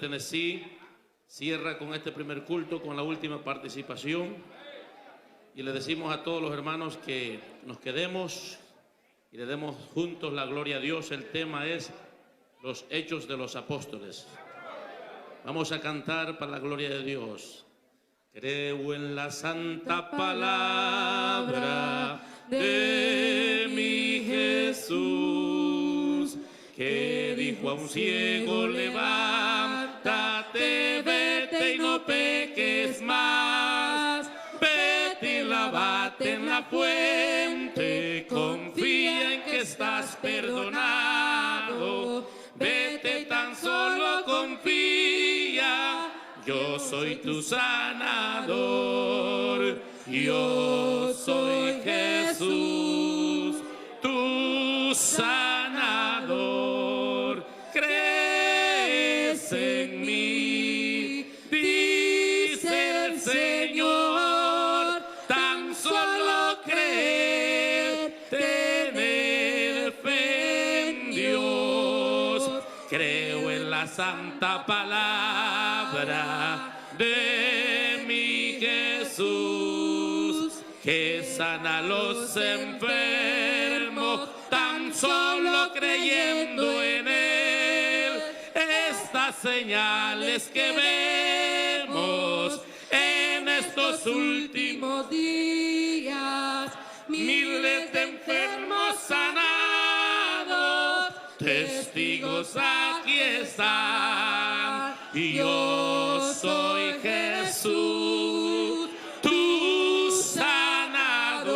Tennessee cierra con este primer culto, con la última participación, y le decimos a todos los hermanos que nos quedemos y le demos juntos la gloria a Dios. El tema es los hechos de los apóstoles. Vamos a cantar para la gloria de Dios. Creo en la santa palabra de mi Jesús, que dijo a un ciego: levántate, vete y no peques más. Vete y lávate en la fuente, confía en que estás perdonado. Vete, tan solo confía, yo soy tu sanador. Yo soy Jesús, tu sanador. Crees en mí, dice el Señor. Tan solo creer, tener fe en Dios. Creo en la santa palabra de mi Jesús, que sana a los enfermos, tan solo creyendo en Él. Estas señales que vemos en estos últimos días, miles de enfermos sanados, testigos aquí están. Y yo soy Jesús, tu sanador.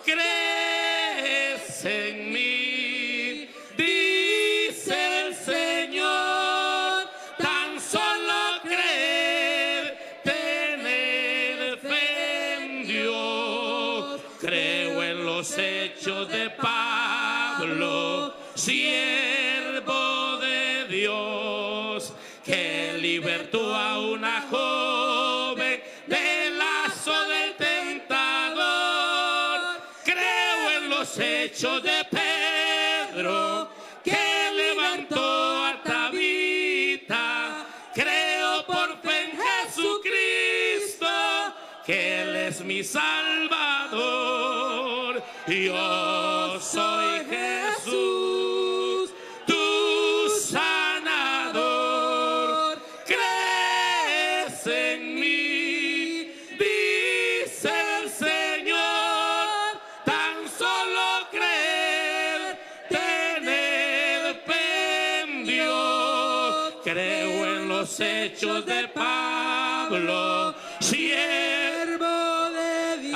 Crees en mí, dice el Señor. Tan solo creer, tener fe en Dios. Creo en los hechos de Pablo, siervo de Dios, que libertó a una joven del lazo del tentador. Creo en los hechos de Pedro, que levantó a Tabita. Creo por fe en Jesucristo, que Él es mi Salvador. Yo soy Jesús, tu sanador. Crees en mí, dice el Señor. Tan solo creer, tener fe en Dios. Creo en los hechos de Pablo, siervo de Dios,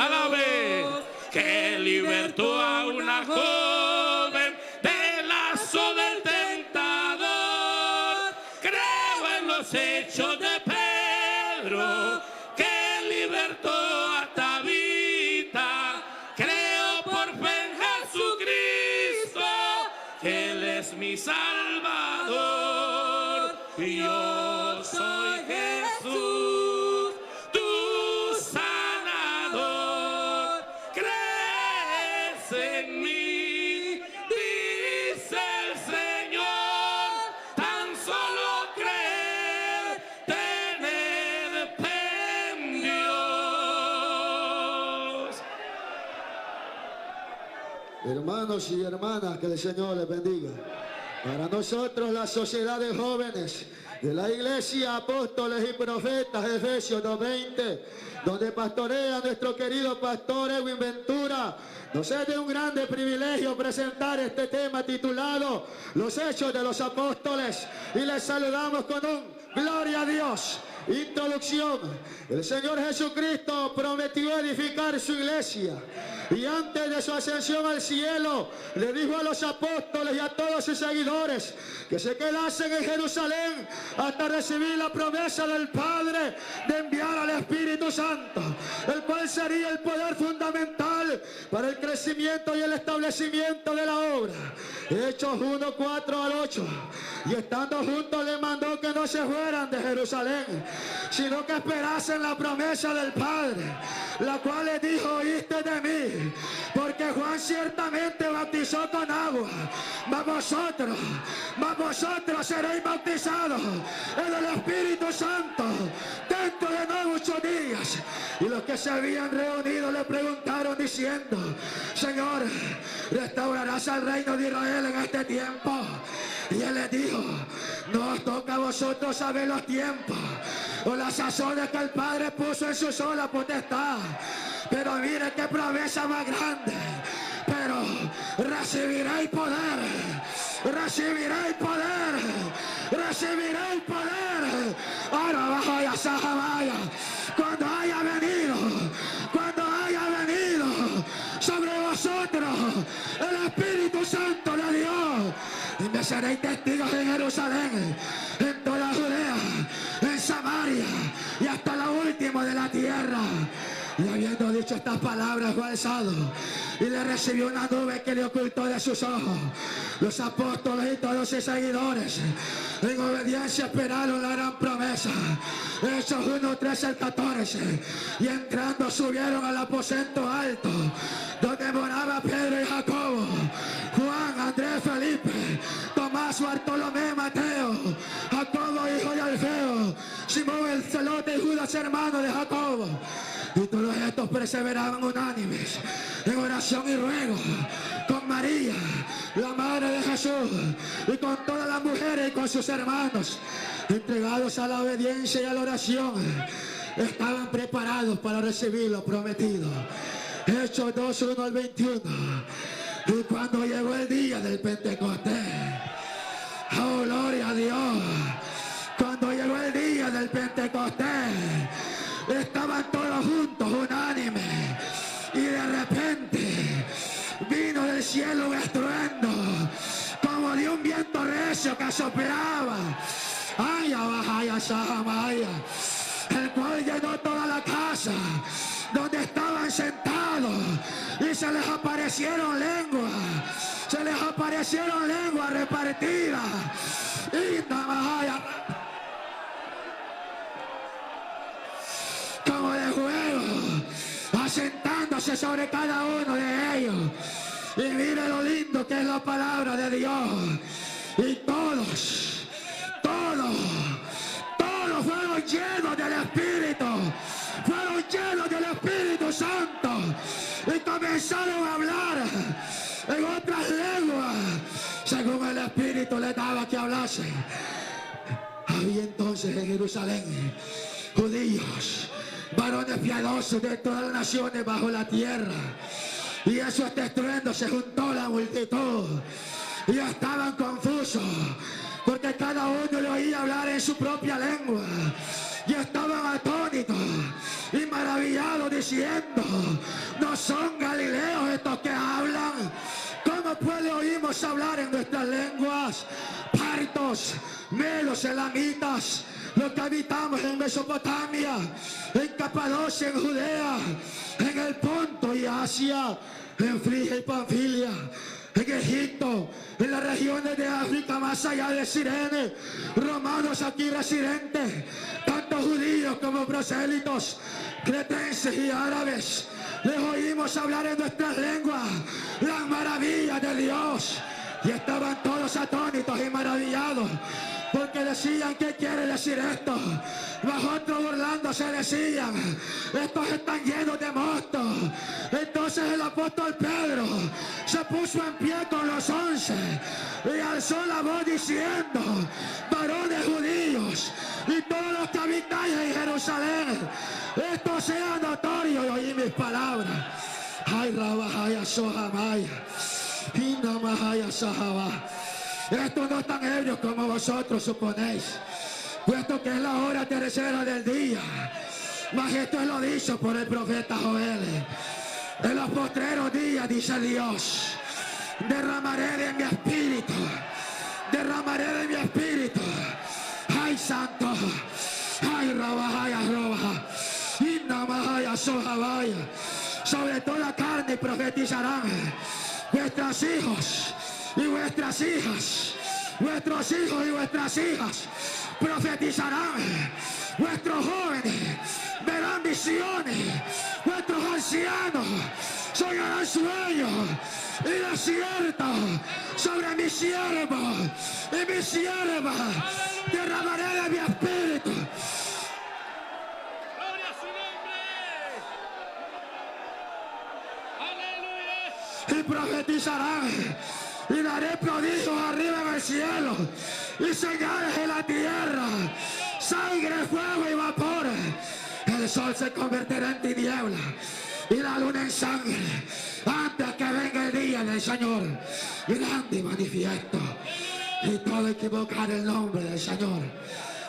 que libertó a una joven del lazo del tentador. Creo en los hechos de Pedro, que libertó a Tabita. Creo por fe en Jesucristo, que Él es mi Salvador. Y yo soy Jesús, tu sanador. Crees en mí, dice el Señor. Tan solo creer, tener fe en Dios. Hermanos y hermanas, que el Señor les bendiga. Para nosotros, la sociedad de jóvenes de la Iglesia Apóstoles y Profetas, Efesios 2:20, donde pastorea nuestro querido pastor Edwin Ventura, nos es de un grande privilegio presentar este tema titulado Los Hechos de los Apóstoles, y les saludamos con un gloria a Dios. Introducción. El Señor Jesucristo prometió edificar su iglesia, y antes de su ascensión al cielo le dijo a los apóstoles y a todos sus seguidores que se quedasen en Jerusalén hasta recibir la promesa del Padre de enviar al Espíritu Santo, el cual sería el poder fundamental para el crecimiento y el establecimiento de la obra. Hechos 1:4-8. Y estando juntos le mandó que no se fueran de Jerusalén, sino que esperasen la promesa del Padre, la cual les dijo: oíste de mí, porque Juan ciertamente bautizó con agua, mas vosotros seréis bautizados en el Espíritu Santo dentro de no muchos días. Y los que se habían reunido le preguntaron diciendo: Señor, ¿restaurarás al reino de Israel en este tiempo? Y él les dijo: no os toca a vosotros saber los tiempos o las sazones que el Padre puso en su sola potestad. Pero mire qué promesa más grande. Pero recibiréis poder, recibiréis poder, recibiréis poder. Ahora baja ya Sahabaya. Cuando haya venido sobre vosotros el Espíritu Santo de Dios, y me seréis testigos en Jerusalén, en toda Judea, en Samaria y hasta lo último de la tierra. Y habiendo dicho estas palabras, fue alzado y le recibió una nube que le ocultó de sus ojos. Los apóstoles y todos sus seguidores en obediencia esperaron la gran promesa. Hechos 1, 13 al 14. Y entrando subieron al aposento alto, donde moraba Pedro y Jacobo, Juan, Andrés, Felipe, Tomás, Bartolomé, Mateo, Jacobo, hijo de Alfeo, Simón el celote y Judas, hermano de Jacobo. Y todos estos perseveraban unánimes en oración y ruego con María, la madre de Jesús, y con todas las mujeres y con sus hermanos, entregados a la obediencia y a la oración. Estaban preparados para recibir lo prometido. Hechos 2, 1 al 21. Y cuando llegó el día del Pentecostés, oh gloria a Dios, cuando llegó el día del Pentecostés, estaban todos juntos, unánimes, y de repente vino del cielo un estruendo como de un viento recio que soplaba, ay, abajaya, sahamaya, el cual llenó toda la casa donde estaban sentados, y se les aparecieron lenguas repartidas, y abajaya, como de juego, asentándose sobre cada uno de ellos. Y mire lo lindo que es la palabra de Dios. Y todos fueron llenos del Espíritu, fueron llenos del Espíritu Santo, y comenzaron a hablar en otras lenguas según el Espíritu les daba que hablase. Había entonces en Jerusalén judíos, varones piadosos de todas las naciones bajo la tierra. Y eso este estruendo se juntó la multitud y estaban confusos, porque cada uno le oía hablar en su propia lengua, y estaban atónitos y maravillados diciendo: ¿no son galileos estos que hablan? ¿Cómo pues le oímos hablar en nuestras lenguas? Partos, medos, elamitas, los que habitamos en Mesopotamia, en Capadocia, en Judea, en el Ponto y Asia, en Frigia y Panfilia, en Egipto, en las regiones de África más allá de Cirene, romanos aquí residentes, tanto judíos como prosélitos, cretenses y árabes, les oímos hablar en nuestras lenguas las maravillas de Dios. Y estaban todos atónitos y maravillados, porque decían: ¿qué quiere decir esto? Los otros burlándose decían: estos están llenos de mosto. Entonces el apóstol Pedro se puso en pie con los 11 y alzó la voz diciendo: varones judíos y todos los que habitáis en Jerusalén, esto sea notorio y oí mis palabras. Ay, rabajaya, sohamaya. Estos no están ebrios como vosotros suponéis, puesto que es la hora tercera del día. Mas esto es lo dicho por el profeta Joel: en los postreros días, dice Dios, derramaré de mi espíritu, ay santo, ay rabajaya, robaja, y namajaya, sohabaya, sobre toda carne profetizarán vuestros hijos y vuestras hijas, vuestros hijos y vuestras hijas profetizarán, vuestros jóvenes verán visiones, vuestros ancianos soñarán sueños y desierto sobre mi siervo y mi sierva. Derramaré de mi espíritu. Gloria a su nombre. Aleluya. Y profetizarán y daré prodigios arriba en el cielo y señales en la tierra, sangre, fuego y vapor. El sol se convertirá en tiniebla y la luna en sangre antes que venga el día del Señor grande y manifiesto. Y todo equivocar el nombre del Señor,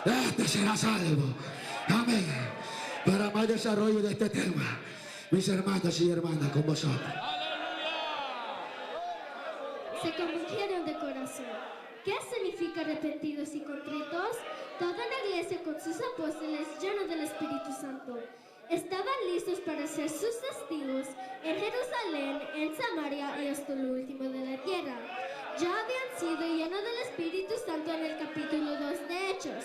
este será salvo. Amén. Para más desarrollo de este tema, mis hermanos y hermanas, con vosotros. Se convirtieron de corazón. ¿Qué significa arrepentidos y contritos? Toda la iglesia con sus apóstoles llenos del Espíritu Santo estaban listos para ser sus testigos en Jerusalén, en Samaria y hasta lo último de la tierra. Ya habían sido llenos del Espíritu Santo en el capítulo 2 de Hechos.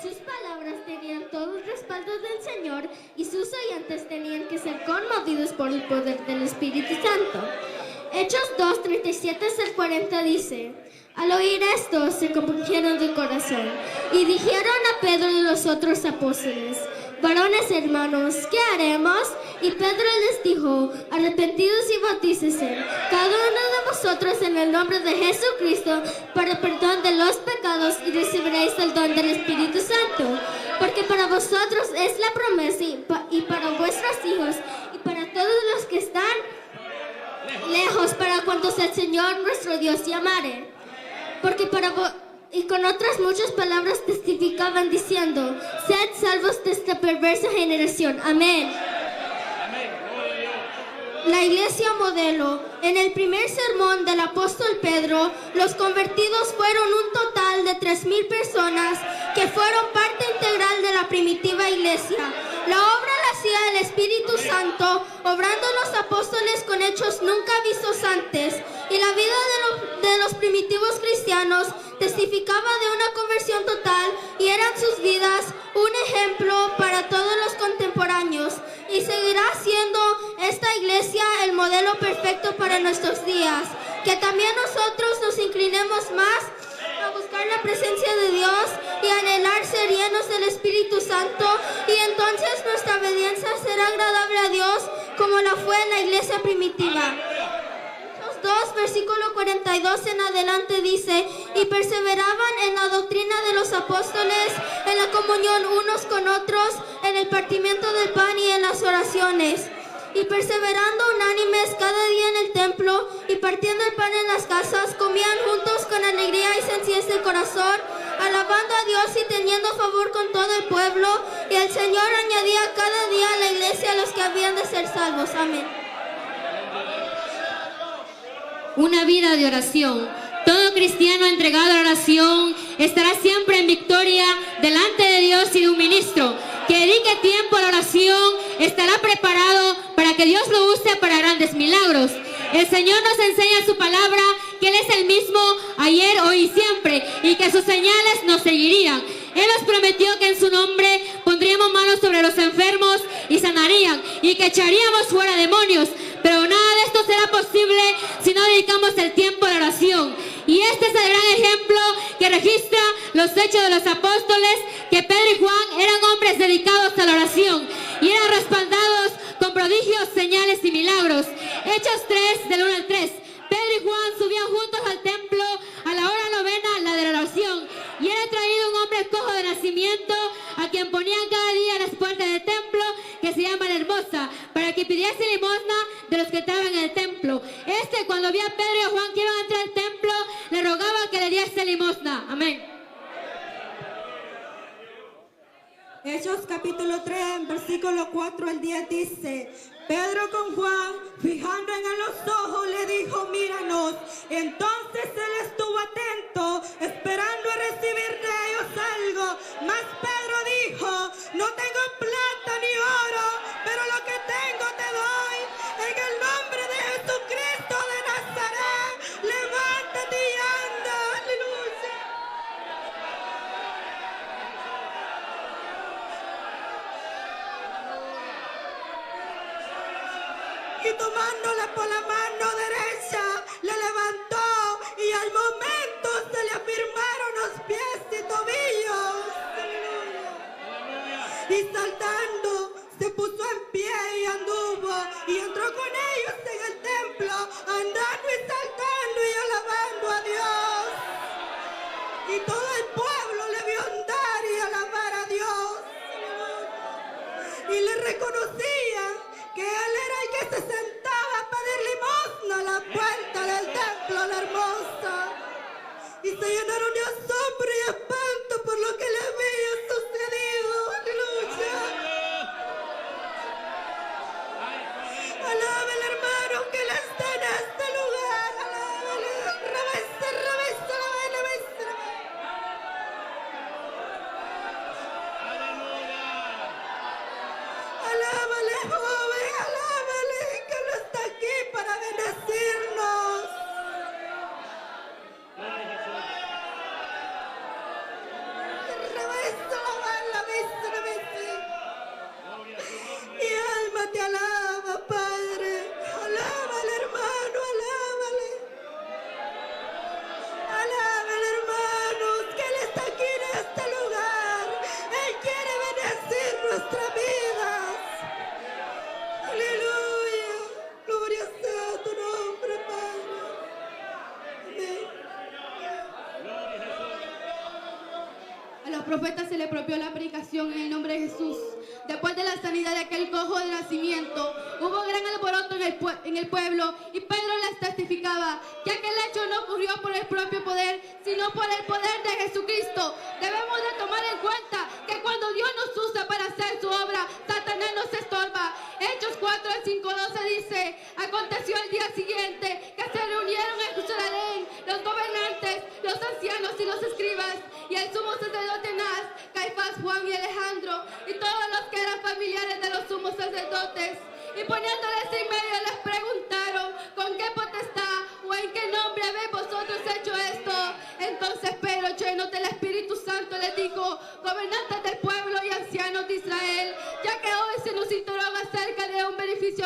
Sus palabras tenían todo el respaldo del Señor y sus oyentes tenían que ser conmovidos por el poder del Espíritu Santo. Hechos 2, 37-40 dice: al oír esto se convirtieron de corazón y dijeron a Pedro y los otros apóstoles: varones hermanos, ¿qué haremos? Y Pedro les dijo: arrepentidos y bautícese cada uno de vosotros en el nombre de Jesucristo para el perdón de los pecados y recibiréis el don del Espíritu Santo, porque para vosotros es la promesa y para vuestros hijos y para todos los que están lejos, para cuantos el Señor nuestro Dios llamare. Porque y con otras muchas palabras testificaban diciendo: sed salvos de esta perversa generación. Amén. La iglesia modelo. En el primer sermón del apóstol Pedro, los convertidos fueron un total de 3,000 personas que fueron parte integral de la primitiva iglesia. La obra la hacía el Espíritu Santo, obrando los apóstoles con hechos nunca vistos antes, y la vida de los primitivos cristianos testificaba de una conversión total y eran sus vidas un ejemplo para todos los contemporáneos, y seguirá siendo esta iglesia el modelo perfecto para nuestros días. Que también nosotros nos inclinemos más a buscar la presencia de Dios y anhelar ser llenos del Espíritu Santo, y entonces nuestra obediencia será agradable a Dios como la fue en la iglesia primitiva. 2, versículo 42 en adelante dice: y perseveraban en la doctrina de los apóstoles, en la comunión unos con otros, en el partimiento del pan y en las oraciones. Y perseverando unánimes cada día en el templo y partiendo el pan en las casas, comían juntos con alegría y sencillez de corazón, alabando a Dios y teniendo favor con todo el pueblo. Y el Señor añadía cada día a la iglesia a los que habían de ser salvos. Amén. Una vida de oración. Todo cristiano entregado a la oración estará siempre en victoria delante de Dios y de un ministro que dedique tiempo a la oración. Estará preparado para que Dios lo use para grandes milagros. El Señor nos enseña su palabra, que Él es el mismo ayer, hoy y siempre, y que sus señales nos seguirían. Él nos prometió que en su nombre pondríamos manos sobre los enfermos y sanarían, y que echaríamos fuera demonios. Pero nada de esto será posible si no dedicamos el tiempo a la oración. Y este es el gran ejemplo que registra los hechos de los apóstoles, que Pedro y Juan eran hombres dedicados a la oración y eran respaldados con prodigios, señales y milagros. Hechos 3, del 1 al 3. Pedro y Juan subían juntos al templo a la hora novena, la de la oración, y era traído un hombre cojo de nacimiento, a quien ponían cada día a las puertas del templo, que se llama La Hermosa, para que pidiese limosna de los que estaban en el templo. Cuando vio a Pedro y a Juan que iban a entrar al templo, le rogaba que le diese limosna. Amén. Hechos capítulo 3, versículo 4 al 10 dice: Pedro con Juan, fijando en él los ojos, le dijo: míranos. Entonces él estuvo atento, esperando a recibir de ellos algo. Mas Pedro dijo: no tengo plata ni oro, pero lo que tengo te doy. En el nombre de Jesucristo de Nazaret, levántate y anda. Aleluya. y tomándola por la mano derecha, le levantó y al momento se le afirmaron los pies y tobillos. Aleluya. Y saltando, se puso en pie y anduvo y entró con ellos en el templo, andando y saltando y alabando a Dios. Y todo el pueblo le vio andar y alabar a Dios. Y le reconocían que él era el que se sentaba a pedir limosna a la puerta del templo, la hermosa. Y se llenaron de asombro y espanto por lo que le había sucedido. Aleluya. Alábele, hermano, que él está en este lugar. Alábele, reveste, reveste, reveste. Alábale, joven, alábale, que él está aquí para bendecirnos. Reveste, la viste, reveste. Mi alma te alaba, Padre. Alábale, hermano, alábale. Alábale, hermanos, que Él está aquí en este lugar. Él quiere bendecir nuestras vidas. Aleluya. Gloria sea tu nombre, Padre. Amén. A los profetas se les propió la predicación en el nombre de Jesús. Después de la sanidad de aquel cojo de nacimiento, hubo gran alboroto en el pueblo y Pedro les testificaba que aquel hecho no ocurrió por el propio poder, sino por el poder de Jesucristo. Debemos de tomar en cuenta que cuando Dios nos usa para hacer su obra, Satanás nos estorba. Hechos 4, 5, 12 dice: aconteció el día siguiente que se reunieron en Jerusalén los gobernantes, los ancianos y los escribas, y el sumo sacerdote Anás, Caifás, Juan y Alejandro, y todos los que eran familiares de los sumos sacerdotes. Y poniéndoles en medio les preguntaron: ¿con qué potestad o en qué nombre habéis vosotros hecho esto? Entonces Pedro, lleno del Espíritu Santo, les dijo: gobernantes del pueblo y ancianos de Israel, ya que hoy se nos interroga acerca de un beneficio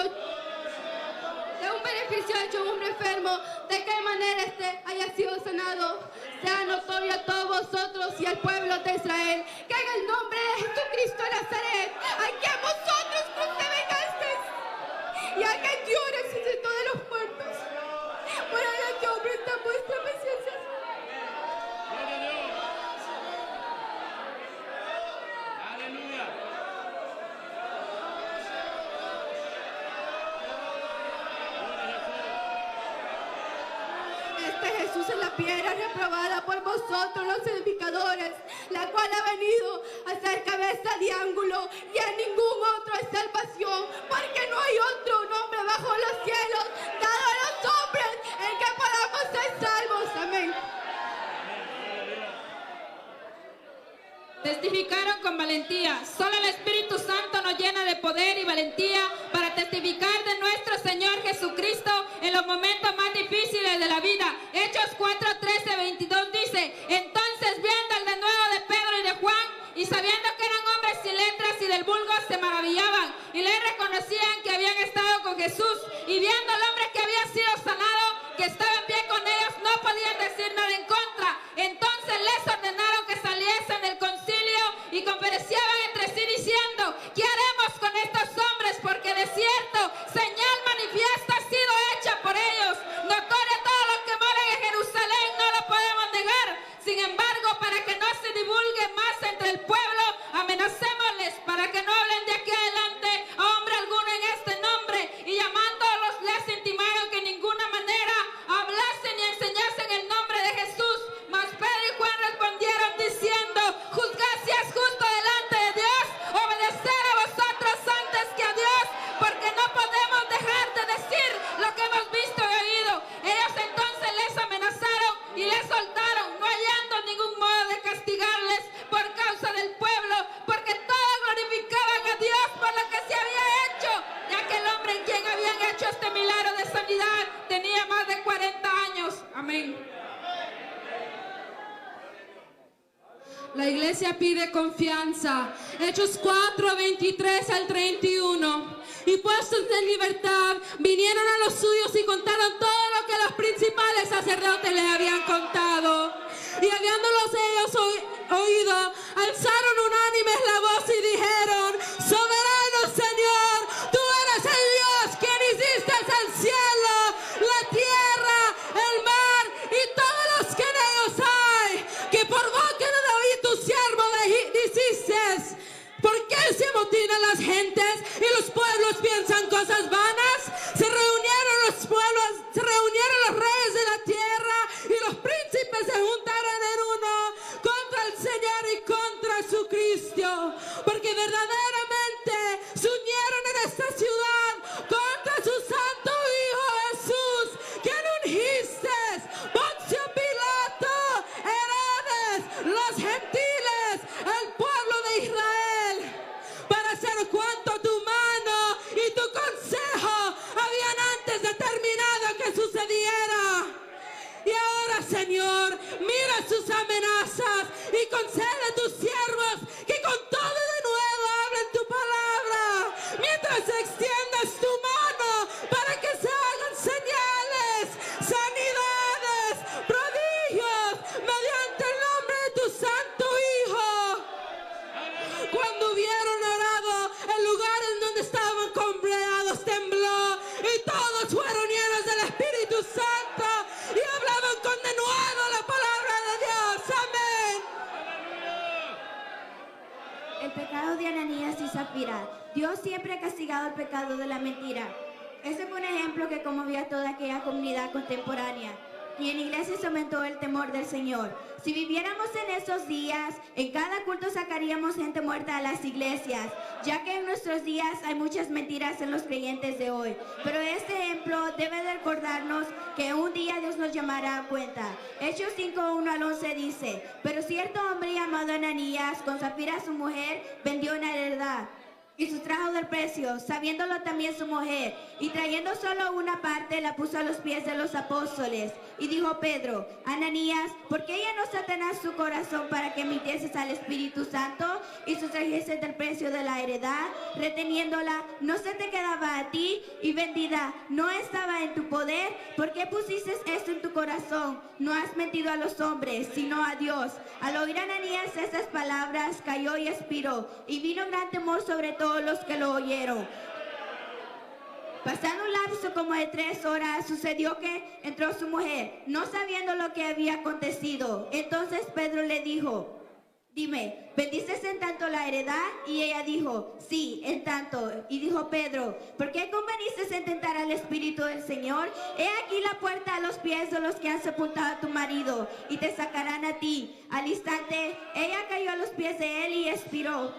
hecho a un hombre enfermo, de qué manera este haya sido sanado, sea notorio a todos vosotros y al pueblo de Israel, que en el nombre de Jesucristo de Nazaret, a quien vosotros crucificasteis, y a quien Dios resucitó de los muertos, por aquel hombre está vuestra presencia. Jesús es la piedra reprobada por vosotros los edificadores, la cual ha venido a ser cabeza de ángulo, y en ningún otro hay salvación, porque no hay otro nombre bajo los cielos dado a los hombres en que podamos ser salvos. Amén. Testificaron con valentía. Solo el Espíritu Santo nos llena de poder y valentía para testificar de nuestro Señor Jesucristo en los momentos más difíciles de la vida. Hechos 4, 13, 22 dice: entonces viendo el denuedo de Pedro y de Juan, y sabiendo que eran hombres sin letras y del vulgo, se maravillaban y les reconocían que habían estado con Jesús. Y viendo al hombre que había sido sanado, que estaba en pie con ellos, no podían decir nada en contra. Entonces les ordenaron que saliesen del concilio y conferenciaban entre sí diciendo: ¿qué haremos con estos hombres? Porque de cierto señal manifiesta ha sido hecha por ellos, notoria a todos los que moran en Jerusalén, no lo podemos negar. Sin embargo, para que no se divulgue más entre el pueblo, amenacémosles para que no hablen de aquí adelante a hombre alguno en este nombre. Y llamándolos les intimaron que en ninguna manera hablasen ni enseñasen el nombre de Jesús. Mas Pedro y Juan respondieron diciendo: juzgad si es justo delante de iglesia pide confianza. Hechos 4, 23 al 31. Y puestos en libertad, vinieron a los suyos y contaron todo lo que los principales sacerdotes le habían contado. Y habiéndolos ellos oído, alzaron unánimes la voz y dijeron: soberano Señor, tú eres el Dios quien hiciste el cielo, la tierra, el mar y todos los que en ellos hay, que por boca de David tu siervo dijiste: ¿por qué se amotinan las gentes y los pueblos piensan cosas vanas? Se reunieron los pueblos, se reunieron los reyes de la tierra y los príncipes se juntaron en uno contra el Señor y contra su Cristo, porque verdaderamente se unieron en esta ciudad contra su santo Hijo Jesús, quien ungiste, Poncio Pilato, Herodes, los gentiles, el pueblo de Israel, para hacer cuanto tu mano y tu consejo habían antes determinado que sucediera. Y ahora, Señor, mira sus amenazas y concede a tus siervos que con todo de nuevo hablen tu palabra, mientras extiendas tu mano para que se hagan señales, sanidades, prodigios, mediante el nombre de tu santo Hijo. Cuando hubieron orado, el lugar en donde estaban congregados tembló y todos fueron llenos del Espíritu Santo y hablaban con denuedo la palabra de Dios. Amén. El pecado de Ananías y Zafira. Dios siempre ha castigado el pecado de la mentira. Ese fue un ejemplo que conmovió a toda aquella comunidad contemporánea. Y en la iglesia se aumentó el temor del Señor. Si viviéramos en esos días, en cada culto sacaríamos gente muerta a las iglesias, ya que en nuestros días hay muchas mentiras en los creyentes de hoy. Pero este ejemplo debe de recordarnos que un día Dios nos llamará a cuenta. Hechos 5, 1 al 11 dice: pero cierto hombre llamado Ananías, con Zafira su mujer, vendió una heredad y sustrajo del precio, sabiéndolo también su mujer, y trayendo solo una parte, la puso a los pies de los apóstoles. Y dijo Pedro: Ananías, ¿por qué llenó Satanás su corazón para que mintieses al Espíritu Santo y sustrajeses del precio de la heredad, reteniéndola? ¿No se te quedaba a ti y vendida no estaba en tu poder? ¿Por qué pusiste esto en tu corazón? No has mentido a los hombres, sino a Dios. Al oír Ananías estas palabras, cayó y expiró, y vino gran temor sobre todos los que lo oyeron. Pasando un lapso como de 3 horas, sucedió que entró su mujer, no sabiendo lo que había acontecido. Entonces Pedro le dijo: dime, ¿vendiste en tanto la heredad? Y ella dijo: sí, en tanto. Y dijo Pedro: ¿por qué conveniste en tentar al Espíritu del Señor? He aquí la puerta a los pies de los que han sepultado a tu marido, y te sacarán a ti. Al instante, ella cayó a los pies de él y expiró.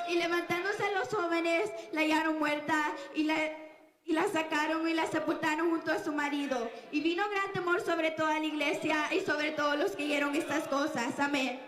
Y levantándose los jóvenes, la hallaron muerta y la sacaron y la sepultaron junto a su marido. Y vino gran temor sobre toda la iglesia y sobre todos los que oyeron estas cosas. Amén.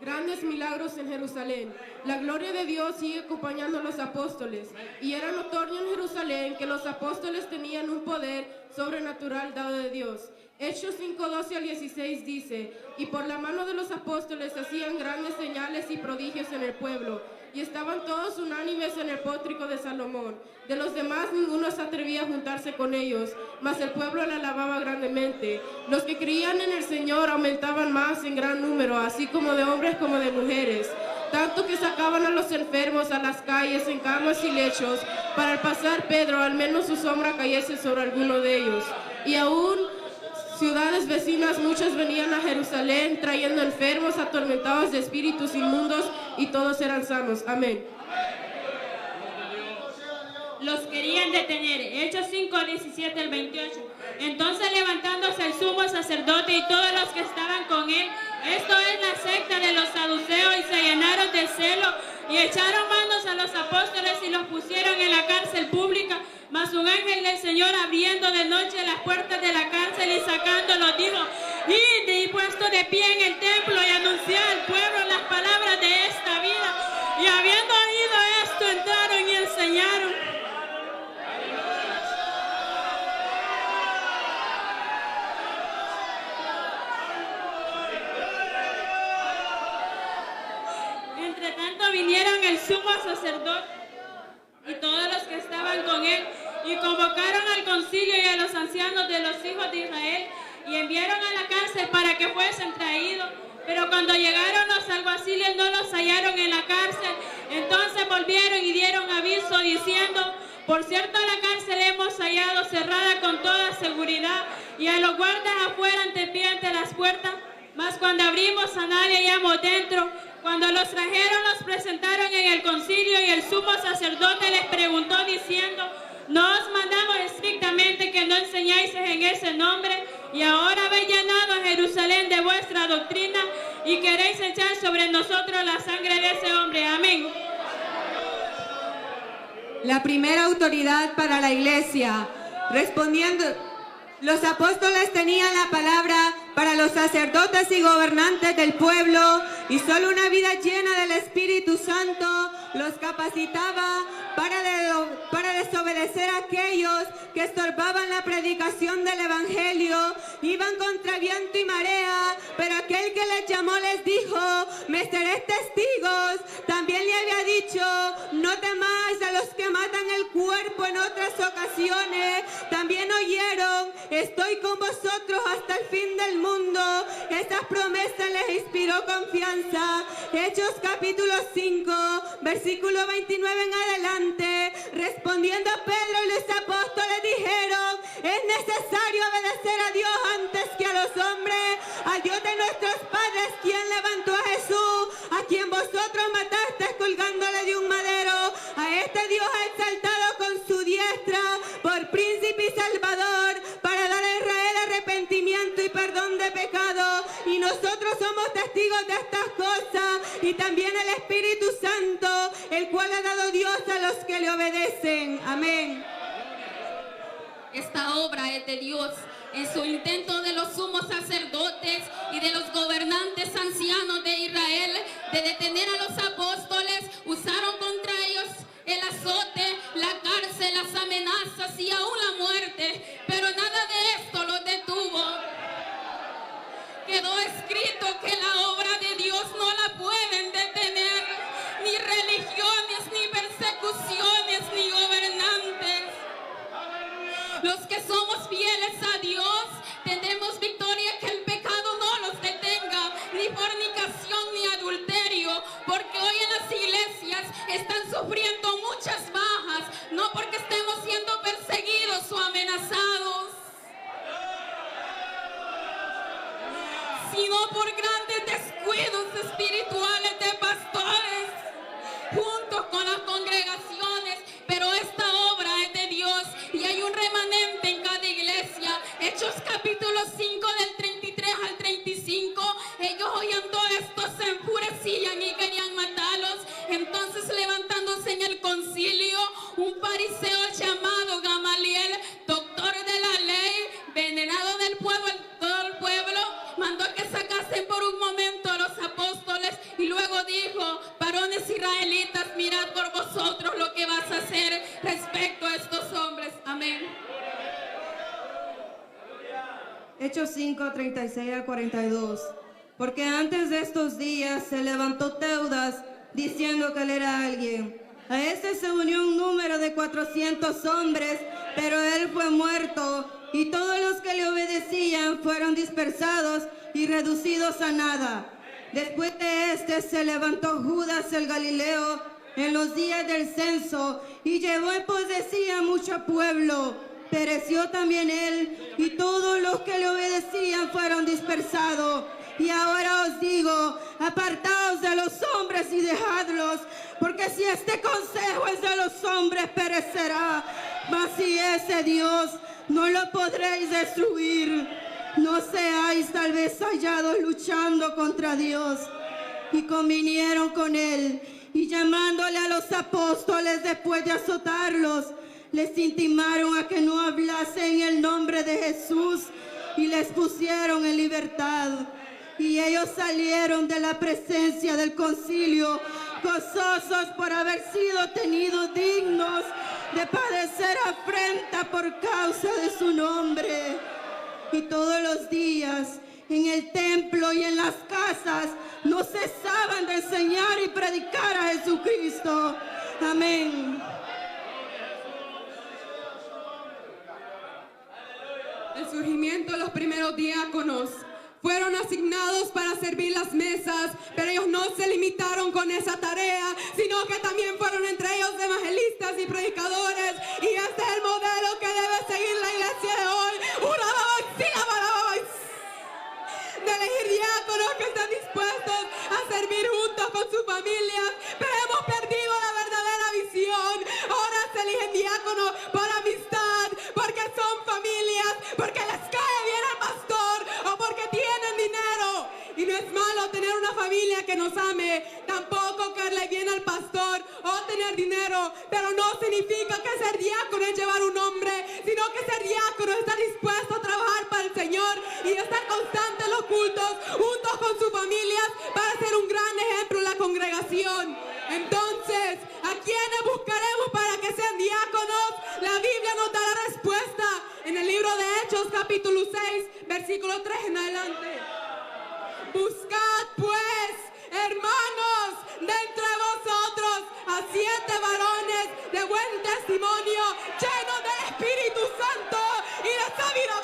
Grandes milagros en Jerusalén. La gloria de Dios sigue acompañando a los apóstoles. Y era notorio en Jerusalén que los apóstoles tenían un poder sobrenatural dado de Dios. Hechos 5, 12 al 16 dice: y por la mano de los apóstoles hacían grandes señales y prodigios en el pueblo, y estaban todos unánimes en el pórtico de Salomón. De los demás ninguno se atrevía a juntarse con ellos, mas el pueblo le alababa grandemente. Los que creían en el Señor aumentaban más en gran número, así como de hombres como de mujeres, tanto que sacaban a los enfermos a las calles en camas y lechos, para al pasar Pedro al menos su sombra cayese sobre alguno de ellos. Y aún ciudades vecinas muchas venían a Jerusalén trayendo enfermos atormentados de espíritus inmundos, y todos eran sanos. Amén. Los querían detener. Hechos 5, 17 al 28. Entonces, levantándose el sumo sacerdote y todos los que estaban con él, esto es la secta de los saduceos, y se llenaron de celo y echaron manos a los apóstoles y los pusieron en la cárcel pública. Mas un ángel del Señor, abriendo de noche las puertas de la cárcel y sacándolos, dijo: id y puesto de pie en el templo y anunciad al pueblo las palabras de esta vida. Y habiendo oído esto, entraron y enseñaron. Entre tanto vinieron el sumo sacerdote y todos los que estaban con él, y convocaron al concilio y a los ancianos de los hijos de Israel, y enviaron a la cárcel para que fuesen traídos. Pero cuando llegaron los alguaciles no los hallaron en la cárcel. Entonces volvieron y dieron aviso diciendo: por cierto, la cárcel hemos hallado cerrada con toda seguridad, y a los guardas afuera ante pie ante las puertas. Mas cuando abrimos, a nadie hallamos dentro. Cuando los trajeron, los presentaron en el concilio, y el sumo sacerdote les preguntó diciendo: ¿no os mandamos estrictamente que no enseñáis en ese nombre? Y ahora habéis llenado a Jerusalén de vuestra doctrina y queréis echar sobre nosotros la sangre de ese hombre. Amén. La primera autoridad para la iglesia. Respondiendo, los apóstoles tenían la palabra para los sacerdotes y gobernantes del pueblo, y solo una vida llena del Espíritu Santo los capacitaba para desobedecer a aquellos que estorbaban la predicación del Evangelio. Iban contra viento y marea, pero aquel que les llamó les dijo: me seréis testigos. También le había dicho: no temáis a los que matan el cuerpo en otras ocasiones. También oyeron: estoy con vosotros hasta el fin del mundo. Estas promesas les inspiró confianza. Hechos capítulo 5, versículo 29 en adelante. Respondiendo a Pedro y los apóstoles dijeron: es necesario obedecer a Dios antes que a los hombres, al Dios de nuestros padres, quien levantó a Jesús, a quien vosotros matasteis colgándole de un madero. A este Dios ha exaltado con su diestra por príncipe y salvador, para dar a Israel arrepentimiento y perdón de pecado. Y nosotros somos testigos de estas cosas, y también el Espíritu Santo, el cual ha dado Dios a los que le obedecen. Amén. Esta obra es de Dios. En su intento de los sumos sacerdotes y de los gobernantes ancianos de Israel de detener a los apóstoles, usaron contra ellos el azote, la cárcel, las amenazas y aún la muerte. Pero nada de esto los detuvo. Quedó escrito que la obra de Dios no la pueden detener ni religiones, ni persecuciones, ni gobernantes. Los que somos fieles a Dios tendremos victoria, que el pecado no los detenga, ni fornicación ni adulterio, porque hoy en las iglesias están sufriendo muchas bajas, no porque estemos siendo perseguidos o amenazados, sino por grandes descuidos espirituales de pastores juntos con las congregaciones. Pero esta obra es de Dios y hay un remanente en cada iglesia. Hechos capítulo 5 del 33 al 35. Ellos oían todo esto, se enfurecían y querían matarlos. Entonces, levantándose en el concilio, un fariseo llamado Gamaliel, doctor de la ley, venerado del pueblo, todo el pueblo, mandó que sacasen por un momento a los apóstoles y luego dijo: varones israelitas, mirad por vosotros lo que vas a hacer respecto a estos hombres. Amén. Hechos 5, 36 al 42. Porque antes de estos días se levantó Teudas diciendo que él era alguien. A este se unió un número de 400 hombres, pero él fue muerto, y todos los que le obedecían fueron dispersados y reducidos a nada. Después de este se levantó Judas el Galileo en los días del censo y llevó en posesión mucho pueblo. Pereció también él, y todos los que le obedecían fueron dispersados. Y ahora os digo: apartaos de los hombres y dejadlos, porque si este consejo es de los hombres, perecerá. Mas si es de Dios, no lo podréis destruir. No seáis tal vez hallados luchando contra Dios. Y convinieron con él, Y llamándole a los apóstoles después de azotarlos, les intimaron a que no hablasen en el nombre de Jesús y les pusieron en libertad. Y ellos salieron de la presencia del concilio gozosos por haber sido tenidos dignos de padecer afrenta por causa de su nombre. Y todos los días en el templo y en las casas no cesaban de enseñar y predicar a Jesucristo. Amén. El surgimiento de los primeros diáconos fueron asignados para servir las mesas, pero ellos no se limitaron con esa tarea, sino que también fueron entre ellos evangelistas y predicadores, y este es el modelo que debe seguir la iglesia de hoy. De elegir diáconos que están dispuestos a servir juntos con sus familias, pero hemos perdido la verdadera visión. Ahora se eligen diáconos por amistad, porque son familias, porque les cae bien al pastor o porque tienen dinero. Y no es malo tener una familia que nos ame, tampoco caerle bien al pastor o tener dinero, pero no significa que ser diácono es llevar un nombre, sino que ser diácono es estar dispuesto a trabajar para el Señor y estar constante en los cultos, juntos con sus familias, para ser un gran ejemplo en la congregación. Entonces, ¿a quiénes buscaremos para que sean diáconos? La Biblia nos da la respuesta en el libro de Hechos, capítulo 6, versículo 3 en adelante. Buscad pues, hermanos, de entre vosotros a 7 varones de buen testimonio, llenos del Espíritu Santo y de sabiduría,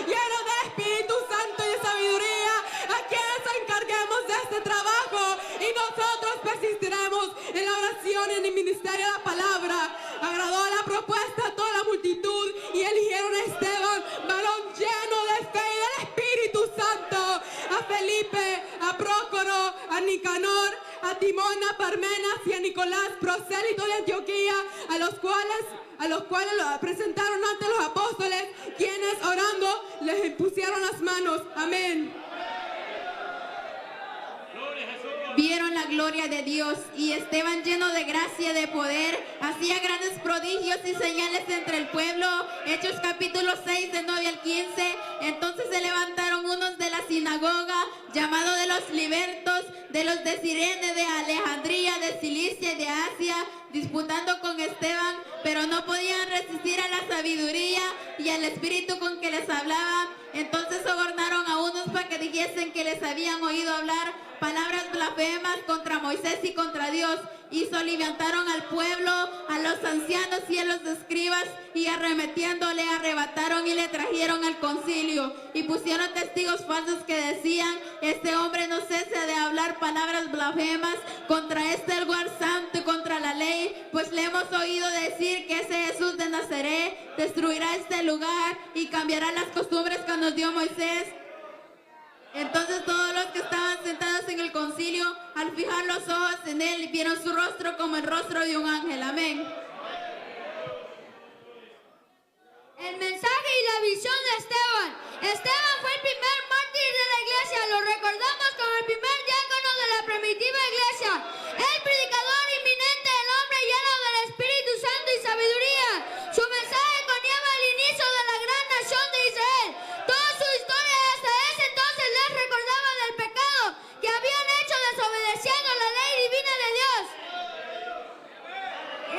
llenos del Espíritu Santo y de sabiduría, a quienes encarguemos de este trabajo, y nosotros persistiremos en la oración y en el ministerio de la palabra. Agradó la propuesta a toda la multitud y eligieron a Esteban, varón lleno de fe y del Espíritu Santo, a Felipe, a Prócoro, a Nicanor, a Timón, a Parmenas y a Nicolás, prosélito de Antioquía, a los cuales lo presentaron ante los apóstoles, quienes orando les impusieron las manos. Amén. Vieron la gloria de Dios, y Esteban, lleno de gracia y de poder, hacía grandes prodigios y señales entre el pueblo. Hechos capítulo 6, del 9 al 15. Entonces se levantaron unos de la sinagoga, llamados de los libertos, de los de Cirene, de Alejandría, de Cilicia y de Asia, disputando con Esteban, pero no podían resistir a la sabiduría y al espíritu con que les hablaba. Entonces sobornaron a unos para que dijesen que les habían oído hablar palabras blasfemas contra Moisés y contra Dios, y soliviantaron al pueblo, a los ancianos y a los escribas, y arremetiéndole arrebataron y le trajeron al concilio, y pusieron testigos falsos que decían: este hombre no cesa de hablar palabras blasfemas contra este lugar santo y contra la ley, pues le hemos oído decir que ese Jesús de Nazaret destruirá este lugar y cambiará las costumbres que nos dio Moisés. Entonces todos los que estaban sentados en el concilio, al fijar los ojos en él, vieron su rostro como el rostro de un ángel. Amén. El mensaje y la visión de Esteban. Esteban fue el primer mártir de la iglesia. Lo recordamos como el primer diácono de la primitiva iglesia. El predicador inminente del hombre lleno del Espíritu Santo y sabiduría. Su mensaje conlleva el inicio de la gran nación de Israel. Toda su historia hasta ese entonces les recordaba del pecado que habían hecho desobedeciendo la ley divina de Dios.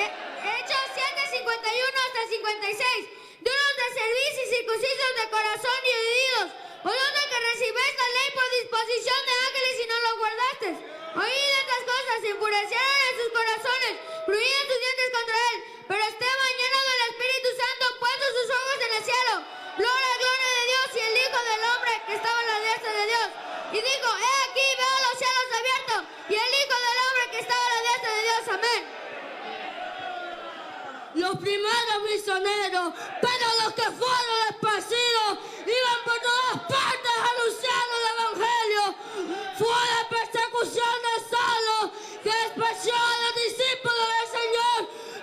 Hechos 7:51 hasta 56. Duros de servicio y circuncisos de corazón y oídos, por donde que recibéis la ley por disposición de ángeles y no lo guardasteis. Oíd estas cosas, se enfurecieron en sus corazones, fluían sus dientes contra él. Pero Esteban, lleno del Espíritu Santo, puso sus ojos en el cielo, gloria de Dios y el Hijo del Hombre que estaba a la diestra de Dios. Y dijo: he aquí, veo los cielos abiertos y el Hijo del Hombre que estaba a la diestra de Dios. Amén. Los primeros misioneros, pero los que fueron esparcidos, iban por todas partes anunciando el Evangelio. Fue la persecución de Saulo que despreció a los discípulos del Señor,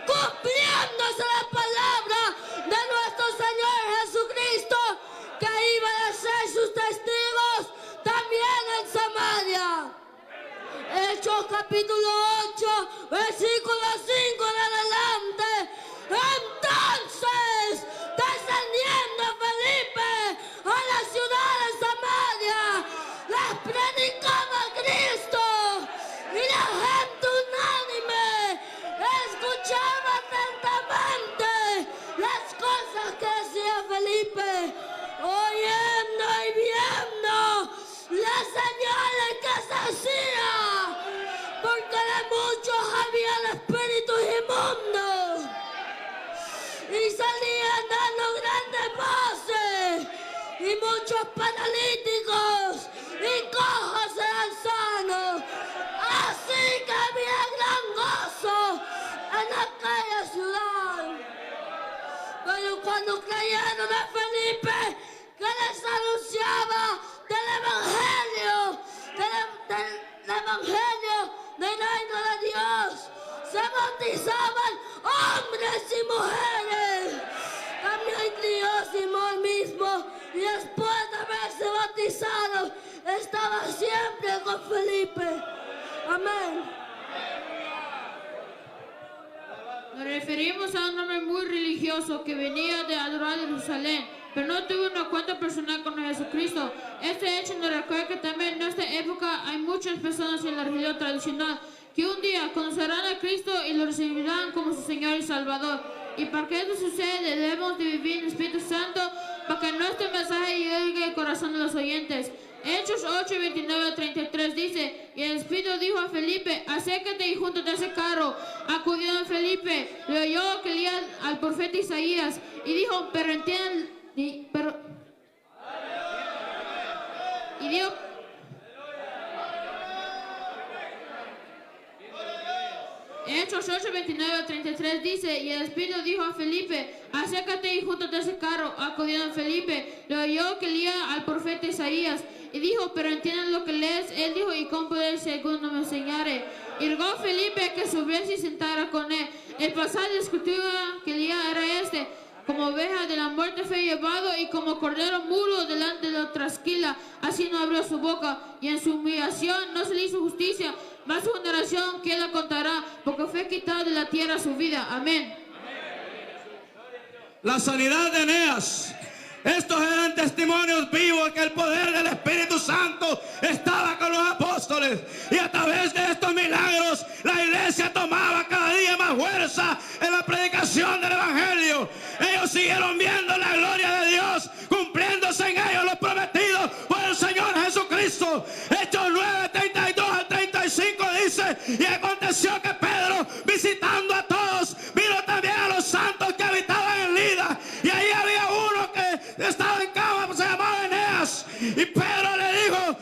cumpliéndose la palabra de nuestro Señor Jesucristo, que iba a ser sus testigos también en Samaria. capítulo 8, versículo 5 en adelante. Entonces, descendiendo Felipe a la ciudad de Samaria, les predicaba a Cristo y la gente unánime escuchaba atentamente las cosas que decía Felipe, oyendo y viendo las señales que se hacían, porque de muchos había espíritus inmundos y salían dando grandes voces, y muchos paralíticos y cojos eran sanos. Así que había gran gozo en aquella ciudad. Pero cuando creyeron a Felipe, que les anunciaba del evangelio del reino de Dios, se bautizaban hombres y mujeres. También Dios Simón mismo, y después de haberse bautizado, estaba siempre con Felipe. Amén. Nos referimos a un hombre muy religioso que venía de adorar Jerusalén, pero no tuvo una cuenta personal con Jesucristo. Este hecho nos recuerda que también en nuestra época hay muchas personas en la religión tradicional que un día conocerán a Cristo y lo recibirán como su Señor y Salvador. Y para que esto suceda, debemos de vivir en el Espíritu Santo para que nuestro mensaje llegue al corazón de los oyentes. Hechos 8, 29 a 33 dice: y el Espíritu dijo a Felipe, acércate y júntate a ese carro. Acudió a Felipe, le oyó que leía al profeta Isaías y dijo, pero entienden, y dijo, Hechos 8, 29 a 33 dice, y el Espíritu dijo a Felipe, acércate y júntate a ese carro. Acudió a Felipe, le oyó que leía al profeta Isaías y dijo, pero entienden lo que lees. Él dijo, ¿y cómo poder según no me enseñare? Y rogó a Felipe que subiese y sentara con él. El pasaje de la escritura que leía era este: como oveja de la muerte fue llevado, y como cordero mudo delante de la trasquila, así no abrió su boca, y en su humillación no se le hizo justicia. Más su generación que la contará, porque fue quitado de la tierra su vida. Amén. La sanidad de Eneas. Estos eran testimonios vivos que el poder del Espíritu Santo estaba con los apóstoles, y a través de estos milagros la iglesia tomaba cada día más fuerza en la predicación del Evangelio. Ellos siguieron viendo la gloria de Dios cumpliéndose en ellos los prometidos por el Señor Jesucristo. Hechos 9, 32 al 35 dice: y aconteció que Pedro, visitando a todos, vino también a los santos que habitaban en Lida, y ahí había uno que estaba en cama, se llamaba Eneas. Y Pedro le dijo,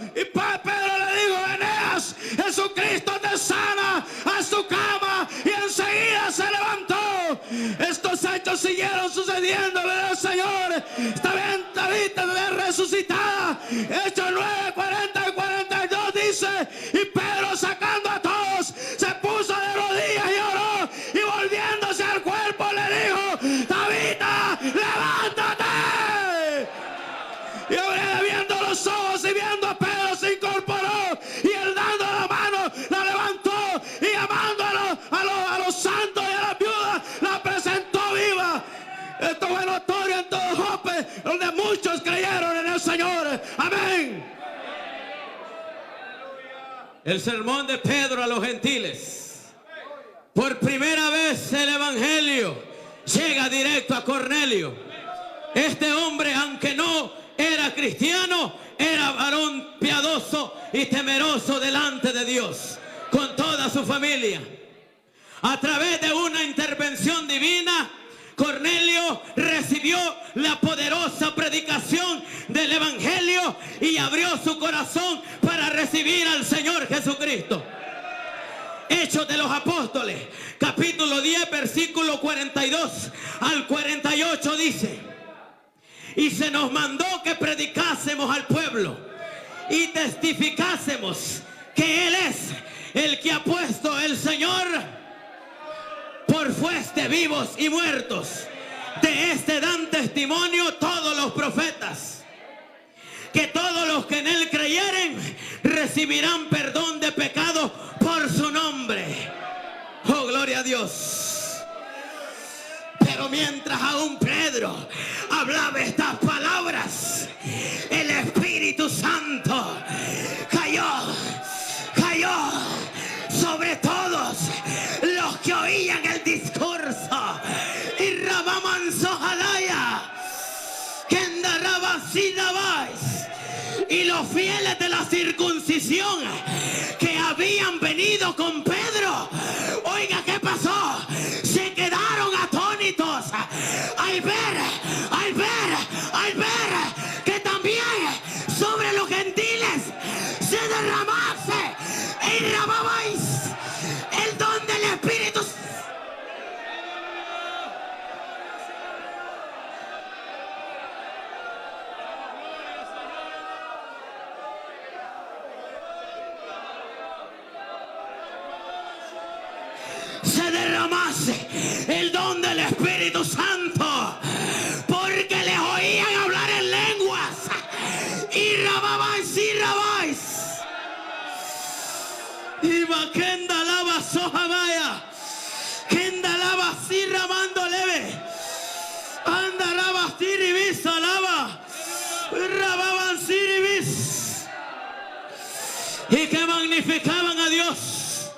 Eneas, Jesucristo te sana, a su cama, y enseguida se levantó. Estos hechos siguieron sucediendo en el Señor. Esta Tabita de resucitada. Hechos 9, 40 y 42 dice: y Pedro, sacando a todos, se puso de rodillas y oró, y volviéndose al cuerpo le dijo: Tabita, levántate. Y abriendo los ojos y viendo a Pedro, se incorporó, y él dando la mano la levantó, y llamando a los santos y a las viudas la presentó viva. Esto fue notorio en todo Jope, donde muchos creyeron en el Señor. Amén. El sermón de Pedro a los gentiles. Por primera vez el evangelio llega directo a Cornelio. Este hombre, aunque no era cristiano, era varón piadoso y temeroso delante de Dios, con toda su familia. A través de una intervención divina, Cornelio recibió la poderosa predicación del evangelio y abrió su corazón para recibir al Señor Jesucristo. Hechos de los Apóstoles, capítulo 10, versículo 42 al 48 dice: y se nos mandó que predicásemos al pueblo y testificásemos que Él es el que ha puesto el Señor por fuente vivos y muertos. De este dan testimonio todos los profetas, que todos los que en Él creyeren recibirán perdón de pecados por su nombre. Oh, gloria a Dios. Pero mientras aún Pedro hablaba estas palabras, el Espíritu Santo cayó sobre todos los que oían el discurso. Y Rabamanso Jalaya, y los fieles de la circuncisión que habían venido con Pedro, oiga, ¿qué pasó? Se quedaron atónitos al ver que también sobre los gentiles se derramase y derramabais el don del Espíritu. Se derramase el don del Espíritu Santo, porque les oían hablar en lenguas y rababais y va kenda lava soja vaya kenda lava si ramando leve anda raba siribis alaba rababan siribis, y que magnificaban a Dios.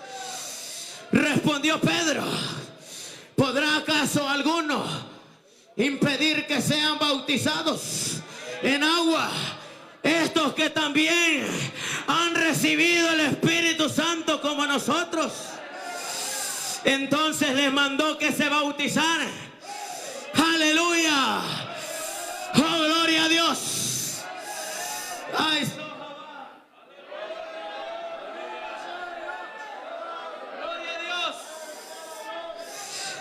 Respondió Pedro: ¿podrá acaso alguno impedir que sean bautizados en agua estos que también han recibido el Espíritu Santo como nosotros? Entonces les mandó que se bautizaran. Aleluya. Oh, gloria a Dios. Ay,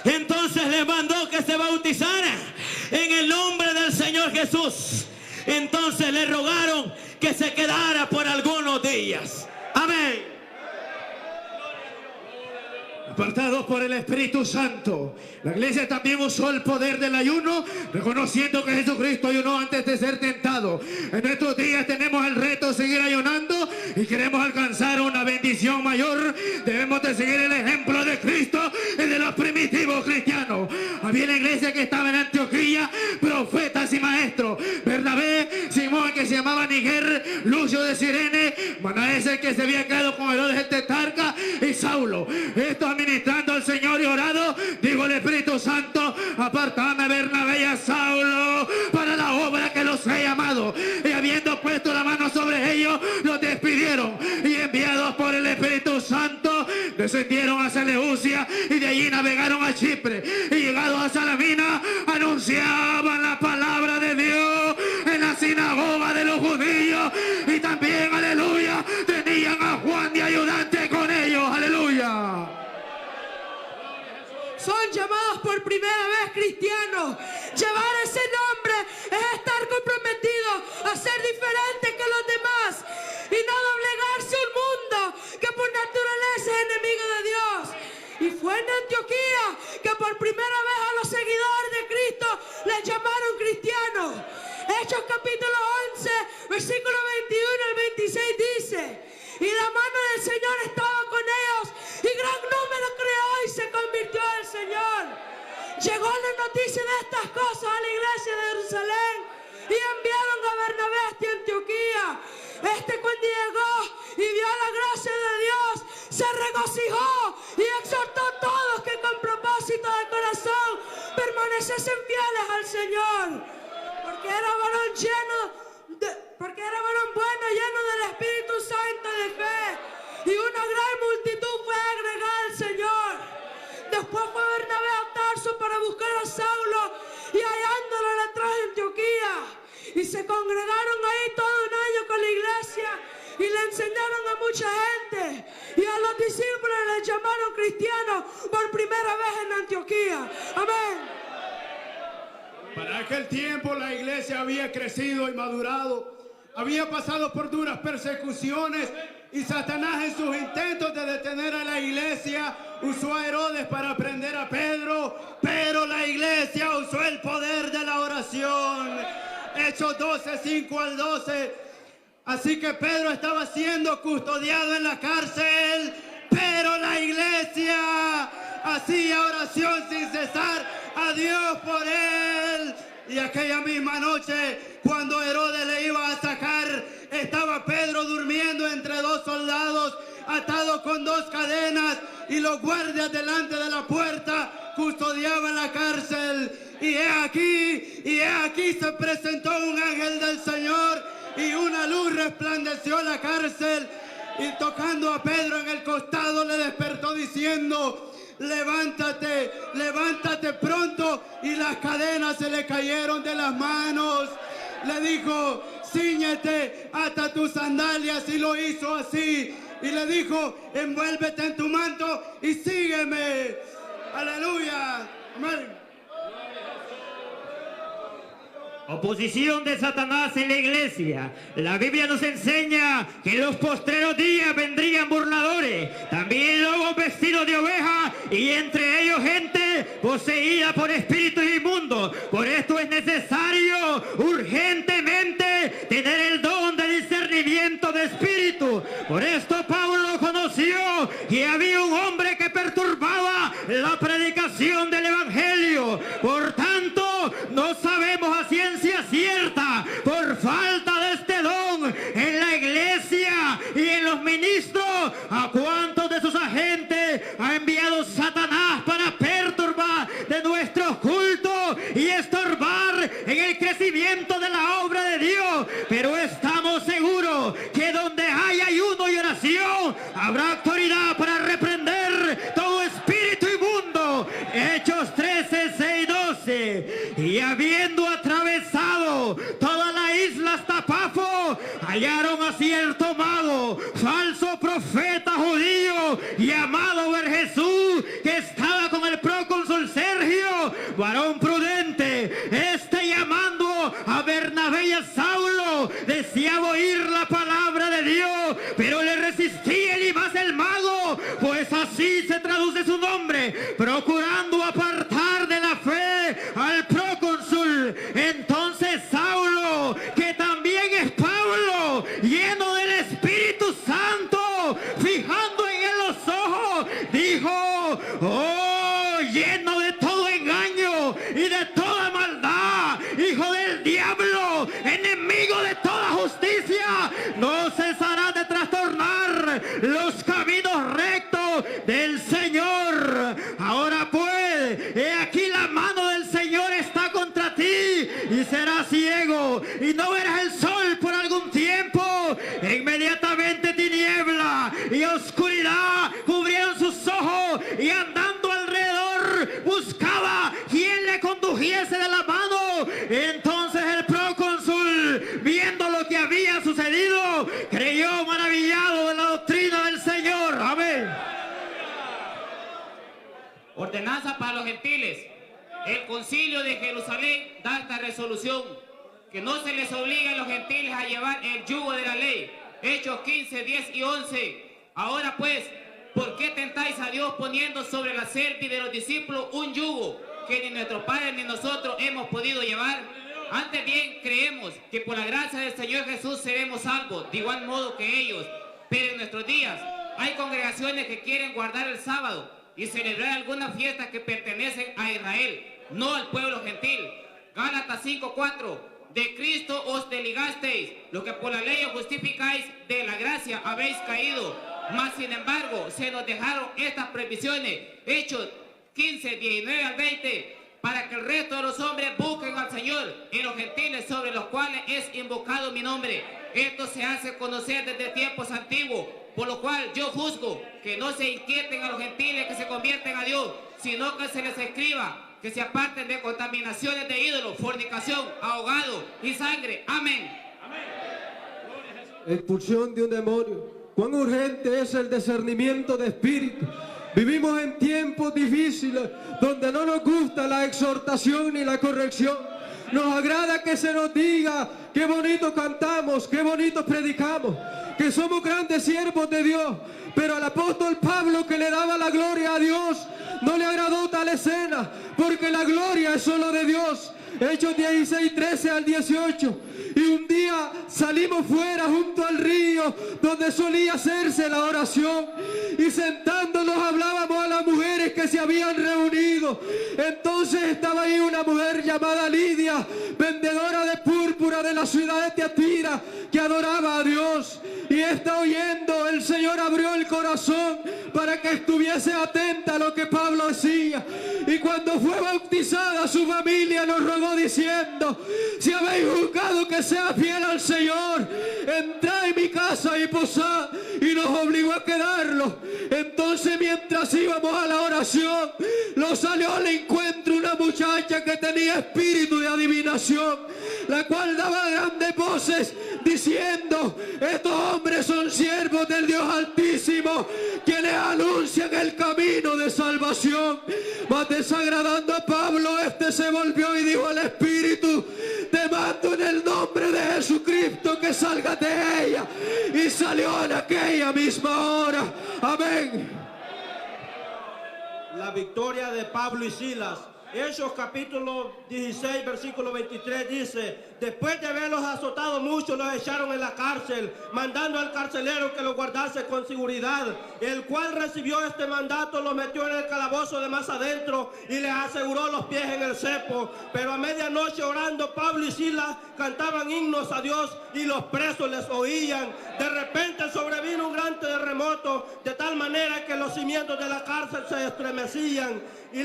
entonces les mandó que se bautizaran en el nombre del Señor Jesús. Entonces le rogaron que se quedara por algunos días. Amén. Apartados por el Espíritu Santo, la iglesia también usó el poder del ayuno, reconociendo que Jesucristo ayunó antes de ser tentado. En estos días tenemos el reto de seguir ayunando y queremos alcanzar una bendición mayor. Debemos de seguir el ejemplo de Cristo y de los primitivos cristianos. Había una iglesia que estaba en Antioquía, profetas y maestros: Bernabé, Simón, que se llamaba Niger, Lucio de Cirene, Manaense, que se había quedado con Herodes el tetrarca, y Saulo. Estos ministrando al Señor y orado, digo el Espíritu Santo: apartame Bernabé y a Saulo para la obra que los he llamado. Y habiendo puesto la mano sobre ellos, los despidieron, y enviados por el Espíritu Santo descendieron a Seleucia, y de allí navegaron a Chipre, y llegados a Salamina anunciaban la palabra de Dios en la sinagoga de los judíos, y también, aleluya, tenían a Juan de ayudante con ellos. Aleluya. Son llamados por primera vez cristianos. Llevar ese nombre es estar comprometido a ser diferente que los demás y no doblegarse a un mundo que por naturaleza es enemigo de Dios. Y fue en Antioquía que por primera vez a los seguidores de Cristo les llamaron cristianos. Hechos capítulo 11, versículo 21 al 26 dice: y la mano del Señor estaba con ellos, y gran número creó y se convirtió al Señor. Llegó la noticia de estas cosas a la iglesia de Jerusalén, y enviaron a Bernabé hasta Antioquía. Cuando llegó y vio la gracia de Dios, se regocijó y exhortó a todos que con propósito de corazón permaneciesen fieles al Señor, porque era varón bueno, lleno del Espíritu Santo y de fe, y una gran multitud fue agregada al Señor. Después fue Bernabé a Tarso para buscar a Saulo, y hallándolo le trajo a Antioquía, y se congregaron ahí todo un año con la iglesia, y le enseñaron a mucha gente, y a los discípulos les llamaron cristianos por primera vez en Antioquía. Amén. Para aquel tiempo la iglesia había crecido y madurado, había pasado por duras persecuciones, y Satanás, en sus intentos de detener a la iglesia, usó a Herodes para prender a Pedro, pero la iglesia usó el poder de la oración. Hechos 12, 5 al 12. Así que Pedro estaba siendo custodiado en la cárcel, pero la iglesia hacía oración sin cesar a Dios por él. Y aquella misma noche, cuando Herodes le iba a sacar, estaba Pedro durmiendo entre dos soldados, atado con dos cadenas, y los guardias delante de la puerta custodiaban la cárcel. Y he aquí se presentó un ángel del Señor, y una luz resplandeció la cárcel, y tocando a Pedro en el costado le despertó diciendo: levántate, levántate pronto. Y las cadenas se le cayeron de las manos. Le dijo: cíñete, ata tus sandalias, y lo hizo así. Y le dijo: envuélvete en tu manto y sígueme. Aleluya. Amén. Oposición de Satanás en la iglesia. La Biblia nos enseña que en los postreros días vendrían burladores, también lobos vestidos de oveja, y entre ellos gente poseída por espíritus inmundos. Por esto es necesario urgentemente tener el don de discernimiento de espíritu. Por esto Pablo conoció que había un hombre que perturbaba la predicación del evangelio. Por tanto, no sabemos a ciencia cierta, por falta de este don en la iglesia y en los ministros, a cuántos de sus agentes ha enviado Satanás para perturbar de nuestros cultos y estorbar en el crecimiento de la obra de Dios. Pero estamos seguros que donde hay ayuno y oración, habrá autoridad para reprender todo espíritu inmundo. Hechos 13, 6, 12. Y habiendo atravesado toda la isla hasta Pafo, hallaron a cierto mago, falso profeta judío, llamado Jesús, que estaba con el procónsul Sergio, varón prudente. Este, llamando a Bernabé y a Saulo, deseaba oír la palabra de Dios, pero le resistía Elimas el mago, pues así se traduce su nombre, procurando apartar de la fe al procónsul. Entonces Saulo, que también es Pablo, lleno del Espíritu Santo, fijando en él los ojos, dijo: oh, lleno de todo engaño y de toda maldad, hijo del diablo, enemigo de toda justicia, no cesará de trastornar los caminos rectos del Señor. Ahora pues, he aquí la mano del Señor está contra ti, y serás ciego, y no verás el sol por algún tiempo. Inmediatamente tiniebla y oscuridad cubrieron sus ojos, y andando alrededor buscaba quien le condujese de la mano. Entonces el procónsul, viendo lo que había sucedido, creyó maravillado de la doctrina del Señor. Amén. Ordenanza para los gentiles. El concilio de Jerusalén da esta resolución: que no se les obliga a los gentiles a llevar el yugo de la ley. Hechos 15, 10 y 11. Ahora pues, ¿por qué tentáis a Dios poniendo sobre la cerviz de los discípulos un yugo que ni nuestros padres ni nosotros hemos podido llevar? Antes bien, creemos que por la gracia del Señor Jesús seremos salvos, de igual modo que ellos. Pero en nuestros días hay congregaciones que quieren guardar el sábado y celebrar algunas fiestas que pertenecen a Israel, no al pueblo gentil. Gálatas 5:4. De Cristo os desligasteis, lo que por la ley os justificáis, de la gracia habéis caído. Mas sin embargo se nos dejaron estas prohibiciones. Hechos 15, 19 al 20. Para que el resto de los hombres busquen al Señor y los gentiles sobre los cuales es invocado mi nombre. Esto se hace conocer desde tiempos antiguos, por lo cual yo juzgo que no se inquieten a los gentiles que se convierten a Dios, sino que se les escriba que se aparten de contaminaciones de ídolos, fornicación, ahogado y sangre. Amén. Expulsión de un demonio. Cuán urgente es el discernimiento de espíritu. Vivimos en tiempos difíciles donde no nos gusta la exhortación ni la corrección. Nos agrada que se nos diga qué bonito cantamos, qué bonito predicamos, que somos grandes siervos de Dios. Pero al apóstol Pablo, que le daba la gloria a Dios, no le agradó tal escena, porque la gloria es solo de Dios. Hechos 16, 13 al 18. Y un día salimos fuera junto al río donde solía hacerse la oración. Y sentándonos hablábamos a las mujeres que se habían reunido. Entonces estaba ahí una mujer llamada Lidia, vendedora de púrpura de la ciudad de Tiatira, que adoraba a Dios. Y está oyendo, el Señor abrió el corazón para que estuviese atenta a lo que Pablo hacía. Y cuando fue bautizada, su familia nos rogó diciendo: si habéis juzgado que sea fiel al Señor, entrad en mi casa y posad. Y nos obligó a quedarlo. Entonces, mientras íbamos a la oración, nos salió al encuentro una muchacha que tenía espíritu de adivinación, la cual daba grandes voces diciendo: estos hombres son siervos del Dios Altísimo, quienes anuncian el camino de salvación. Mas desagradando a Pablo, este se volvió y dijo al espíritu: te mando en el nombre de Jesucristo que salgas de ella. Y salió en aquella misma hora. Amén. La victoria de Pablo y Silas. Hechos capítulo 16, versículo 23 dice: después de haberlos azotado mucho, los echaron en la cárcel, mandando al carcelero que los guardase con seguridad, el cual recibió este mandato, los metió en el calabozo de más adentro y les aseguró los pies en el cepo. Pero a medianoche, orando, Pablo y Silas cantaban himnos a Dios y los presos les oían. De repente sobrevino un gran terremoto, de tal manera que los cimientos de la cárcel se estremecían y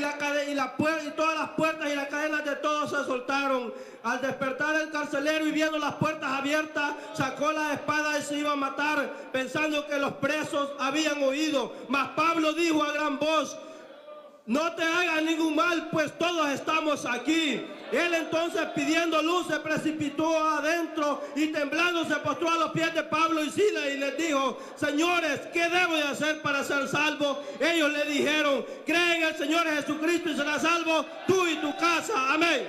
todas las puertas y las cadenas de todos se soltaron. Al despertar el carcelero y viendo las puertas abiertas, sacó la espada y se iba a matar, pensando que los presos habían oído. Mas Pablo dijo a gran voz: no te hagas ningún mal, pues todos estamos aquí. Él entonces, pidiendo luz, se precipitó adentro y temblando se postró a los pies de Pablo y Silas y les dijo: señores, ¿qué debo de hacer para ser salvo? Ellos le dijeron: cree en el Señor Jesucristo y serás salvo tú y tu casa. Amén.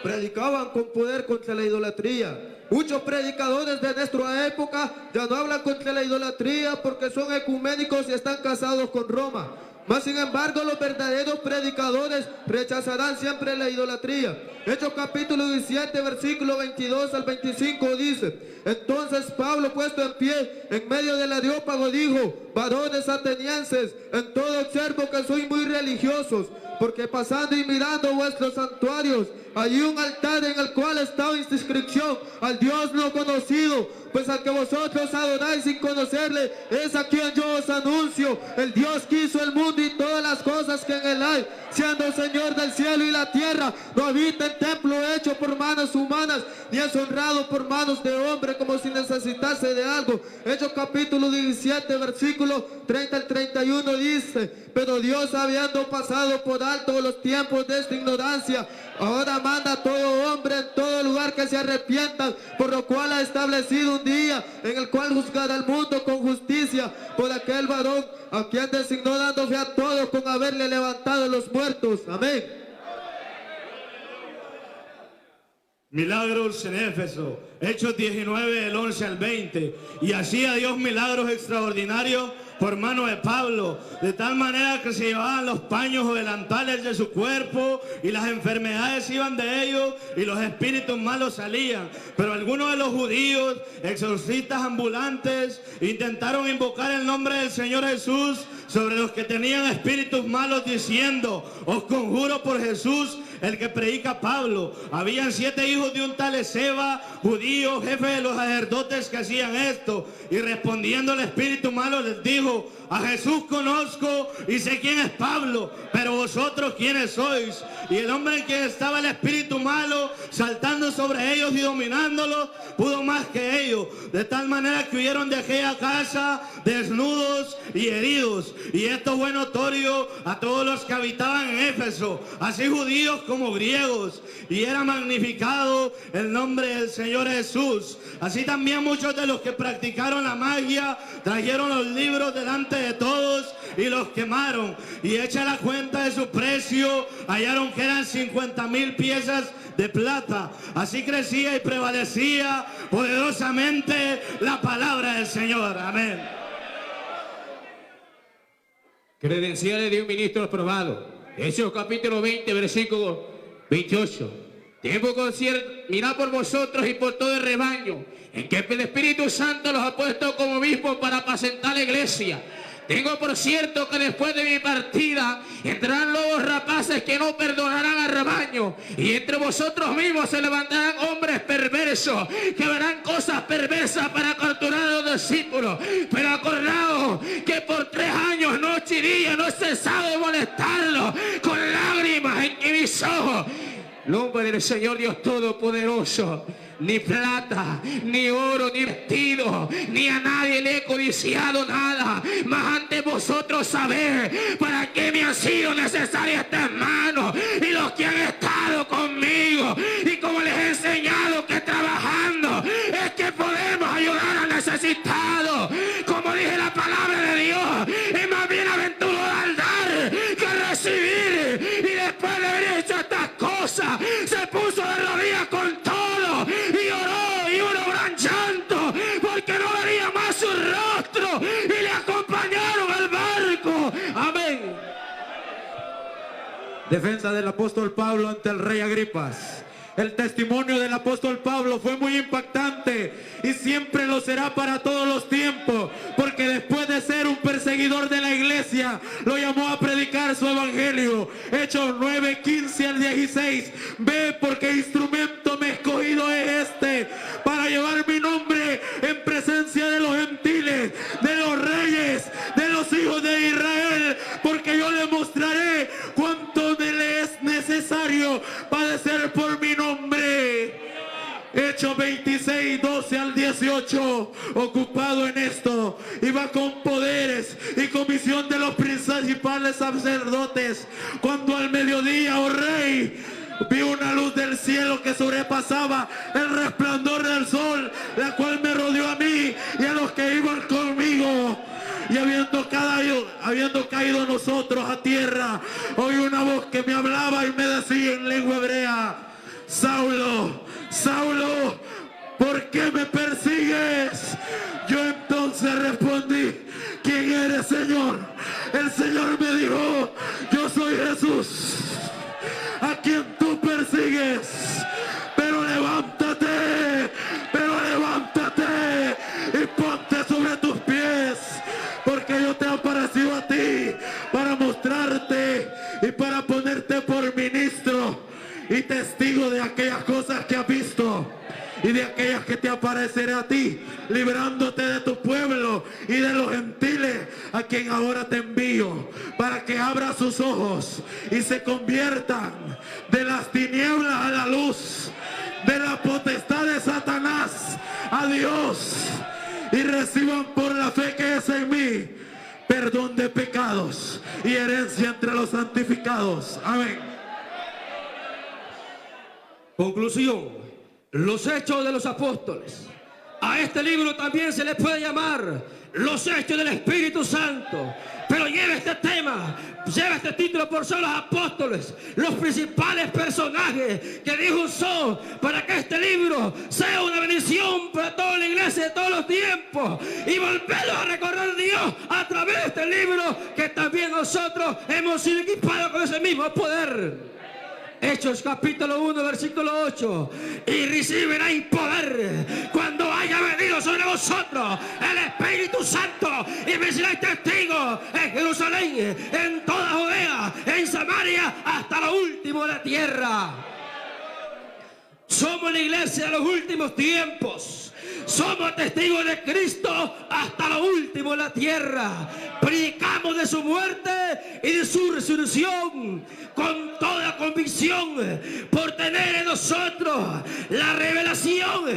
Predicaban con poder contra la idolatría. Muchos predicadores de nuestra época ya no hablan contra la idolatría porque son ecuménicos y están casados con Roma. Mas sin embargo, los verdaderos predicadores rechazarán siempre la idolatría. Hechos capítulo 17, versículo 22 al 25 dice: entonces Pablo, puesto en pie en medio del Areópago, dijo: varones atenienses, en todo observo que sois muy religiosos, porque pasando y mirando vuestros santuarios, hay un altar en el cual está inscripción al Dios no conocido, pues al que vosotros adoráis sin conocerle, es a quien yo os anuncio, el Dios que hizo el mundo y todas las cosas que en él hay, siendo Señor del cielo y la tierra. No habita en templo hecho por manos humanas, ni es honrado por manos de hombre como si necesitase de algo. Hechos capítulo 17, versículo 30 al 31 dice: pero Dios, habiendo pasado por alto los tiempos de esta ignorancia, ahora manda a todo hombre en todo lugar que se arrepientan, por lo cual ha establecido un día en el cual juzgará al mundo con justicia por aquel varón a quien designó, dando fe a todos con haberle levantado los muertos. Amén. Milagros en Éfeso, Hechos 19, del 11 al 20. Y hacía Dios milagros extraordinarios por mano de Pablo, de tal manera que se llevaban los paños o delantales de su cuerpo y las enfermedades iban de ellos y los espíritus malos salían. Pero algunos de los judíos, exorcistas ambulantes, intentaron invocar el nombre del Señor Jesús sobre los que tenían espíritus malos, diciendo: os conjuro por Jesús, el que predica Pablo. Habían 7 hijos de un tal Esceva, judío, jefe de los sacerdotes, que hacían esto. Y respondiendo el espíritu malo les dijo: a Jesús conozco y sé quién es Pablo, pero vosotros quiénes sois. Y el hombre en quien estaba el espíritu malo, saltando sobre ellos y dominándolos, pudo más que ellos, de tal manera que huyeron de aquella casa desnudos y heridos. Y esto fue notorio a todos los que habitaban en Éfeso, así judíos como griegos, y era magnificado el nombre del Señor Jesús. Así también muchos de los que practicaron la magia trajeron los libros delante de todos y los quemaron, y hecha la cuenta de su precio, hallaron que eran 50,000 piezas de plata. Así crecía y prevalecía poderosamente la palabra del Señor. Amén. Credenciales de un ministro aprobado. Hechos capítulo 20, versículo 28. Tengo concierto, mirad por vosotros y por todo el rebaño, en que el Espíritu Santo los ha puesto como obispos para apacentar la iglesia. Tengo por cierto que después de mi partida entrarán lobos rapaces que no perdonarán al rebaño, y entre vosotros mismos se levantarán hombres perversos que verán cosas perversas para capturar a los discípulos. Pero acordaos que por 3 años, noche y día, no he cesado de molestarlos con lágrimas en mis ojos. Nombre del Señor Dios Todopoderoso. Ni plata, ni oro, ni vestido, ni a nadie le he codiciado nada, mas ante vosotros saber para qué me han sido necesarias estas manos y los que han estado conmigo, y como les he enseñado que trabajando es que podemos ayudar al necesitado. Como dije, la palabra de Dios es más bienaventurado al dar que recibir, y después de haber hecho estas cosas se puso de rodillas con todo y oró, y hubo gran llanto porque no vería más su rostro, y le acompañaron al barco. Amén. Defensa del apóstol Pablo ante el rey Agripas. El testimonio del apóstol Pablo fue muy impactante y siempre lo será para todos los tiempos, porque después de ser un perseguidor de la iglesia, lo llamó a predicar su evangelio. Hechos 9, 15 al 16. Ve, porque instrumento me escogido es este, para llevar mi nombre en presencia de los gentiles, de los reyes, de los hijos de Israel, porque yo le mostraré cuánto le es necesario padecer por mi nombre. Hechos 26, 12 al 18. Ocupado en esto, iba con poderes y comisión de los principales sacerdotes, cuando al mediodía, oh rey, vi una luz del cielo que sobrepasaba el resplandor del sol, la cual me rodeó a mí y a los que iban conmigo. Y habiendo caído nosotros a tierra, oí una voz que me hablaba y me decía en lengua hebrea: Saulo, Saulo, ¿por qué me persigues? Yo entonces respondí: ¿quién eres, Señor? El Señor me dijo: yo soy Jesús, a quien tú persigues. Pero levántate y ponte sobre tus pies, porque yo te he aparecido a ti para mostrarte y para ponerte por ministro y testigo de aquellas cosas que has visto y de aquellas que te apareceré a ti, librándote de tu pueblo y de los gentiles, a quien ahora te envío, para que abra sus ojos y se conviertan de las tinieblas a la luz, de la potestad de Satanás a Dios, y reciban por la fe que es en mí perdón de pecados y herencia entre los santificados. Amén. Conclusión: los Hechos de los Apóstoles. A este libro también se le puede llamar los Hechos del Espíritu Santo, pero lleva este tema, lleva este título por ser los apóstoles, los principales personajes que Dios usó para que este libro sea una bendición para toda la iglesia de todos los tiempos, y volverlos a recordar a Dios a través de este libro, que también nosotros hemos sido equipados con ese mismo poder. Hechos capítulo 1, versículo 8. Y recibiréis poder cuando haya venido sobre vosotros el Espíritu Santo, y me seréis testigos en Jerusalén, en toda Judea, en Samaria, hasta lo último de la tierra. Somos la iglesia de los últimos tiempos. Somos testigos de Cristo hasta lo último de la tierra. Predicamos de su muerte y de su resurrección con toda convicción, por tener en nosotros la revelación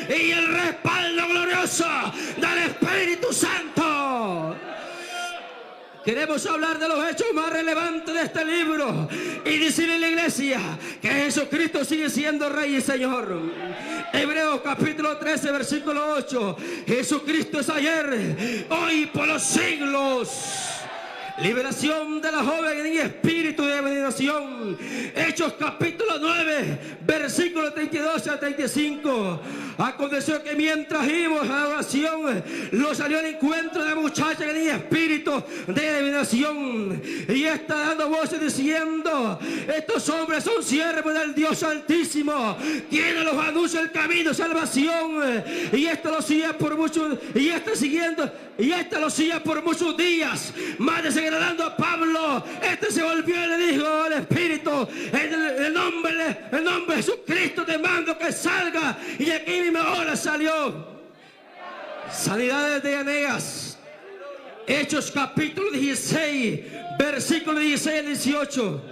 y el respaldo glorioso del Espíritu Santo. Queremos hablar de los hechos más relevantes de este libro y decirle a la iglesia que Jesucristo sigue siendo Rey y Señor. Hebreos capítulo 13, versículo 8. Jesucristo es ayer, hoy, por los siglos. Liberación de la joven en espíritu de oración. Hechos capítulo 9, versículo 32 al 35. Aconteció que mientras íbamos a la oración, nos salió al encuentro de la muchacha que tenía espíritu de adivinación, y está dando voces diciendo: estos hombres son siervos del Dios Altísimo, quienes los anuncia el camino de salvación. Y esta lo sigue por muchos, y esta lo sigue por muchos días. Más desagradando a Pablo, se volvió y le dijo al espíritu: en el nombre de Jesucristo te mando que salga. Y aquí mismo ahora salió. Sanidades de Eneas. Hechos capítulo 16, versículo 16 al 18.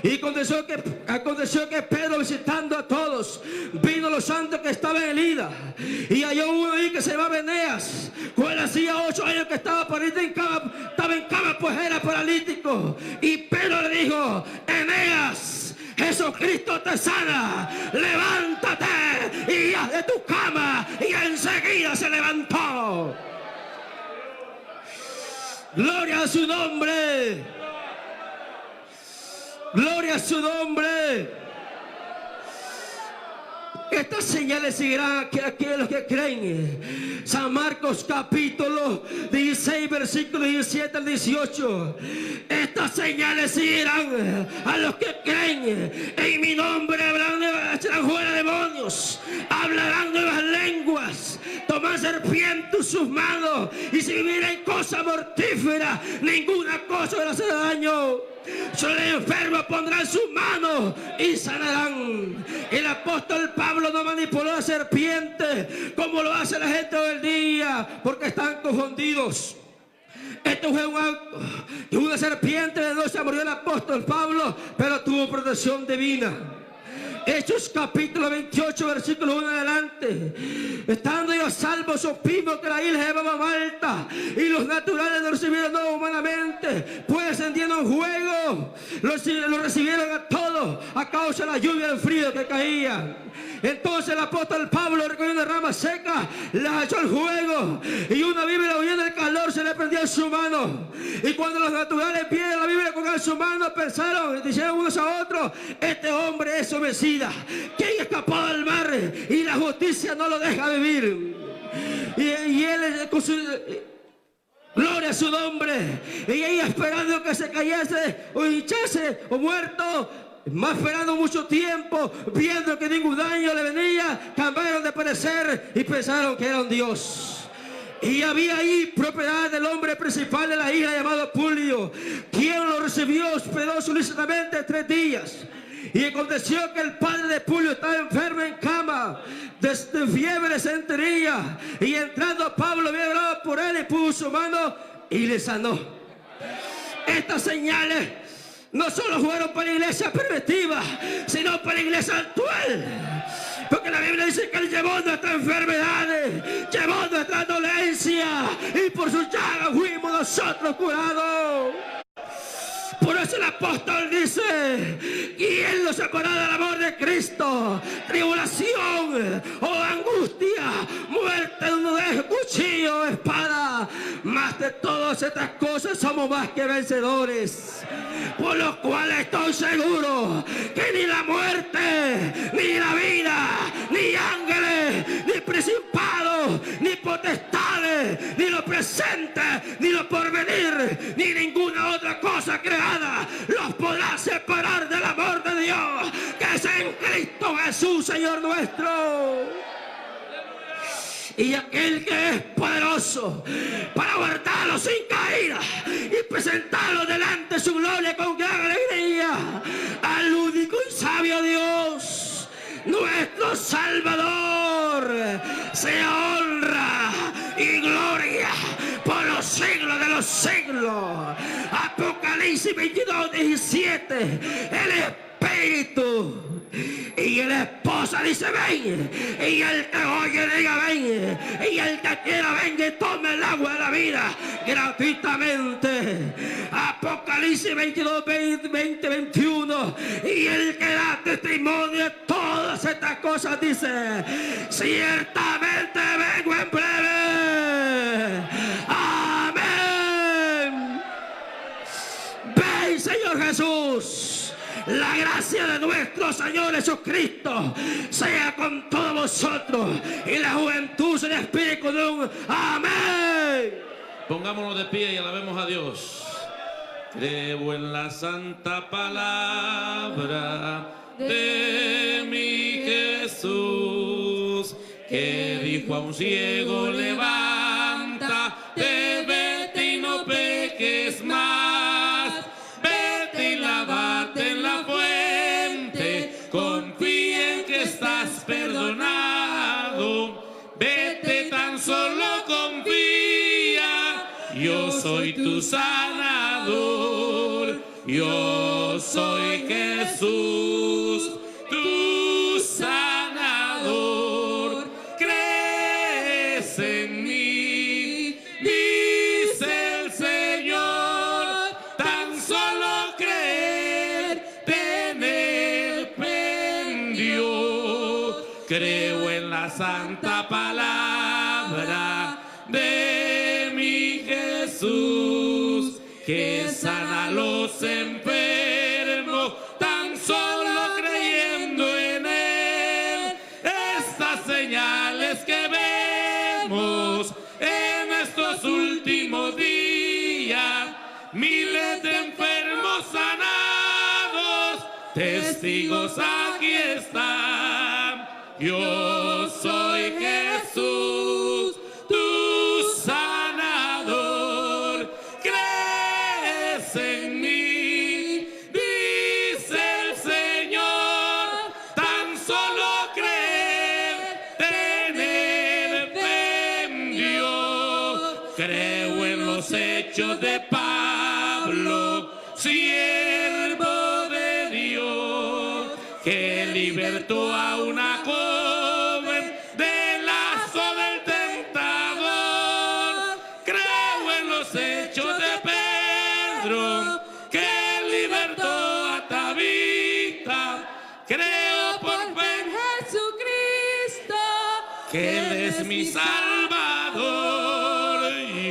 Y aconteció que Pedro, visitando a todos, vino a los santos que estaban en Lida, y halló uno ahí que se llamaba Eneas, cual hacía 8 años que estaba en cama, pues era paralítico. Y Pedro le dijo: Eneas, Jesucristo te sana, levántate y haz de tu cama. Y enseguida se levantó. Gloria a su nombre. Gloria a su nombre. Estas señales seguirán a aquellos que creen. San Marcos capítulo 16, versículo 17 al 18. Estas señales seguirán a los que creen. En mi nombre echarán fuera demonios, hablarán nuevas lenguas, toman serpientes en sus manos, y si vivieren cosa mortífera, ninguna cosa les hará daño. Sobre el enfermo pondrán sus manos y sanarán. El apóstol Pablo no manipuló a la serpiente como lo hace la gente hoy en día, porque están confundidos. Esto fue un acto de una serpiente venenosa. Murió el apóstol Pablo, pero tuvo protección divina. Hechos capítulo 28, versículo 1 en adelante. Estando ellos salvos, supimos que la isla se llamaba Malta, y los naturales lo recibieron no humanamente, pues encendiendo un fuego, lo recibieron a todos a causa de la lluvia y el frío que caía. Entonces el apóstol Pablo, recogiendo ramas secas, las echó al fuego, y una víbora, huyendo del calor, se le prendió en su mano. Y cuando los naturales vieron la víbora con en su mano, pensaron, dijeron unos a otros: este hombre es homicida, ¿quién escapó del mar? Y la justicia no lo deja vivir. Y él con su... Gloria a su nombre. Y ella, esperando que se cayese o hinchase o muerto, más esperando mucho tiempo, viendo que ningún daño le venía, cambiaron de parecer y pensaron que era un Dios. Y había ahí propiedad del hombre principal de la isla, llamado Publio, quien lo recibió, hospedó solicitamente 3 días. Y aconteció que el padre de Publio estaba enfermo en cama, de fiebre sentería. Y entrando Pablo, había orado por él, y puso su mano y le sanó. Estas señales no solo fueron para la iglesia primitiva, sino para la iglesia actual. Porque la Biblia dice que él llevó nuestras enfermedades, llevó nuestra dolencia, y por sus llagas fuimos nosotros curados. Por eso el apóstol dice: ¿quién nos separará del amor de Cristo? Tribulación o angustia, muerte, desnudez, cuchillo, espada. Más de todas estas cosas somos más que vencedores. Por lo cual estoy seguro que ni la muerte, ni la vida, ni ángeles, ni principados, ni potestades, ni lo presente, ni lo porvenir, ni ninguna otra cosa creada los podrá separar del amor de Dios que es en Cristo Jesús, Señor nuestro. Y aquel que es poderoso para guardarlo sin caída y presentarlo delante de su gloria con gran alegría, al único y sabio Dios, nuestro Salvador, sea honra y gloria por los siglos de los siglos. Apocalipsis 22, 17. El Espíritu y la esposa dice: ven. Y el que oye diga: ven. Y el que quiera venga y tome el agua de la vida gratuitamente. Apocalipsis 22, 20, 21. Y el que da testimonio de todas estas cosas dice: ciertamente vengo en breve. Amén. Ven, Señor Jesús. La gracia de nuestro Señor Jesucristo sea con todos vosotros y la juventud se despide con un amén. Pongámonos de pie y alabemos a Dios. Creo en la santa palabra de mi Jesús, que dijo a un ciego: levántate, vete y no peques más, vete y lávate en la fuente, confía en que estás perdonado, vete, tan solo confía, yo soy tu sanador, yo soy Jesús, tu sanador. Crees en mí, dice el Señor, tan solo creer, tener fe en Dios. Creo en la santa palabra de mi Jesús, que sana a los enfermos, tan solo creyendo en Él. Estas señales que vemos en estos últimos días, miles de enfermos sanados, testigos aquí están. Yo soy Jesús, tu sanador. Crees en mí, dice el Señor, tan solo creer, tener fe en Dios. Creo en los hechos de Pablo, siervo de Dios, que libertó a una joven del lazo del tentador. Creo en los hechos de Pedro, que libertó a Tabita. Creo por fe en Jesucristo, que Él es mi Salvador.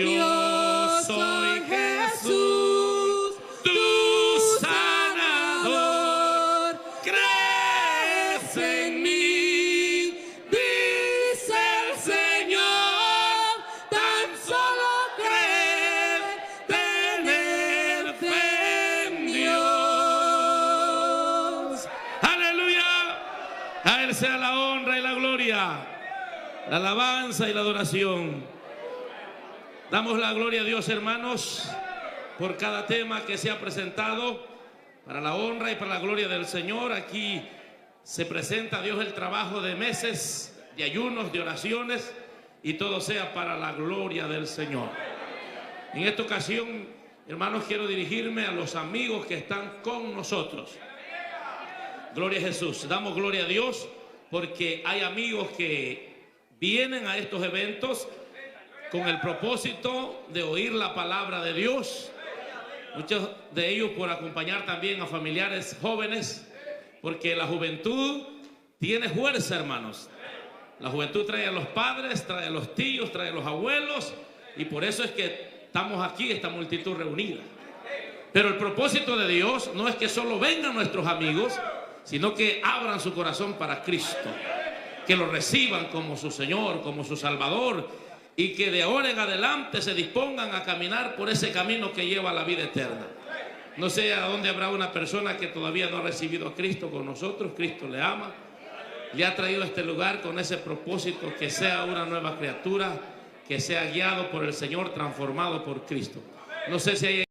Yo soy Jesús, tu sanador. Crees en mí, dice el Señor, tan solo creer, tener fe en Dios. Aleluya. A Él sea la honra y la gloria, la alabanza y la adoración. Damos la gloria a Dios, hermanos, por cada tema que se ha presentado, para la honra y para la gloria del Señor. Aquí se presenta a Dios el trabajo de meses, de ayunos, de oraciones, y todo sea para la gloria del Señor. En esta ocasión, hermanos, quiero dirigirme a los amigos que están con nosotros. Gloria a Jesús. Damos gloria a Dios porque hay amigos que vienen a estos eventos con el propósito de oír la palabra de Dios. Muchos de ellos por acompañar también a familiares jóvenes, porque la juventud tiene fuerza, hermanos. La juventud trae a los padres, trae a los tíos, trae a los abuelos, y por eso es que estamos aquí, esta multitud reunida. Pero el propósito de Dios no es que solo vengan nuestros amigos, sino que abran su corazón para Cristo, que lo reciban como su Señor, como su Salvador, y que de ahora en adelante se dispongan a caminar por ese camino que lleva a la vida eterna. No sé a dónde habrá una persona que todavía no ha recibido a Cristo con nosotros. Cristo le ama, le ha traído a este lugar con ese propósito, que sea una nueva criatura, que sea guiado por el Señor, transformado por Cristo. No sé si hay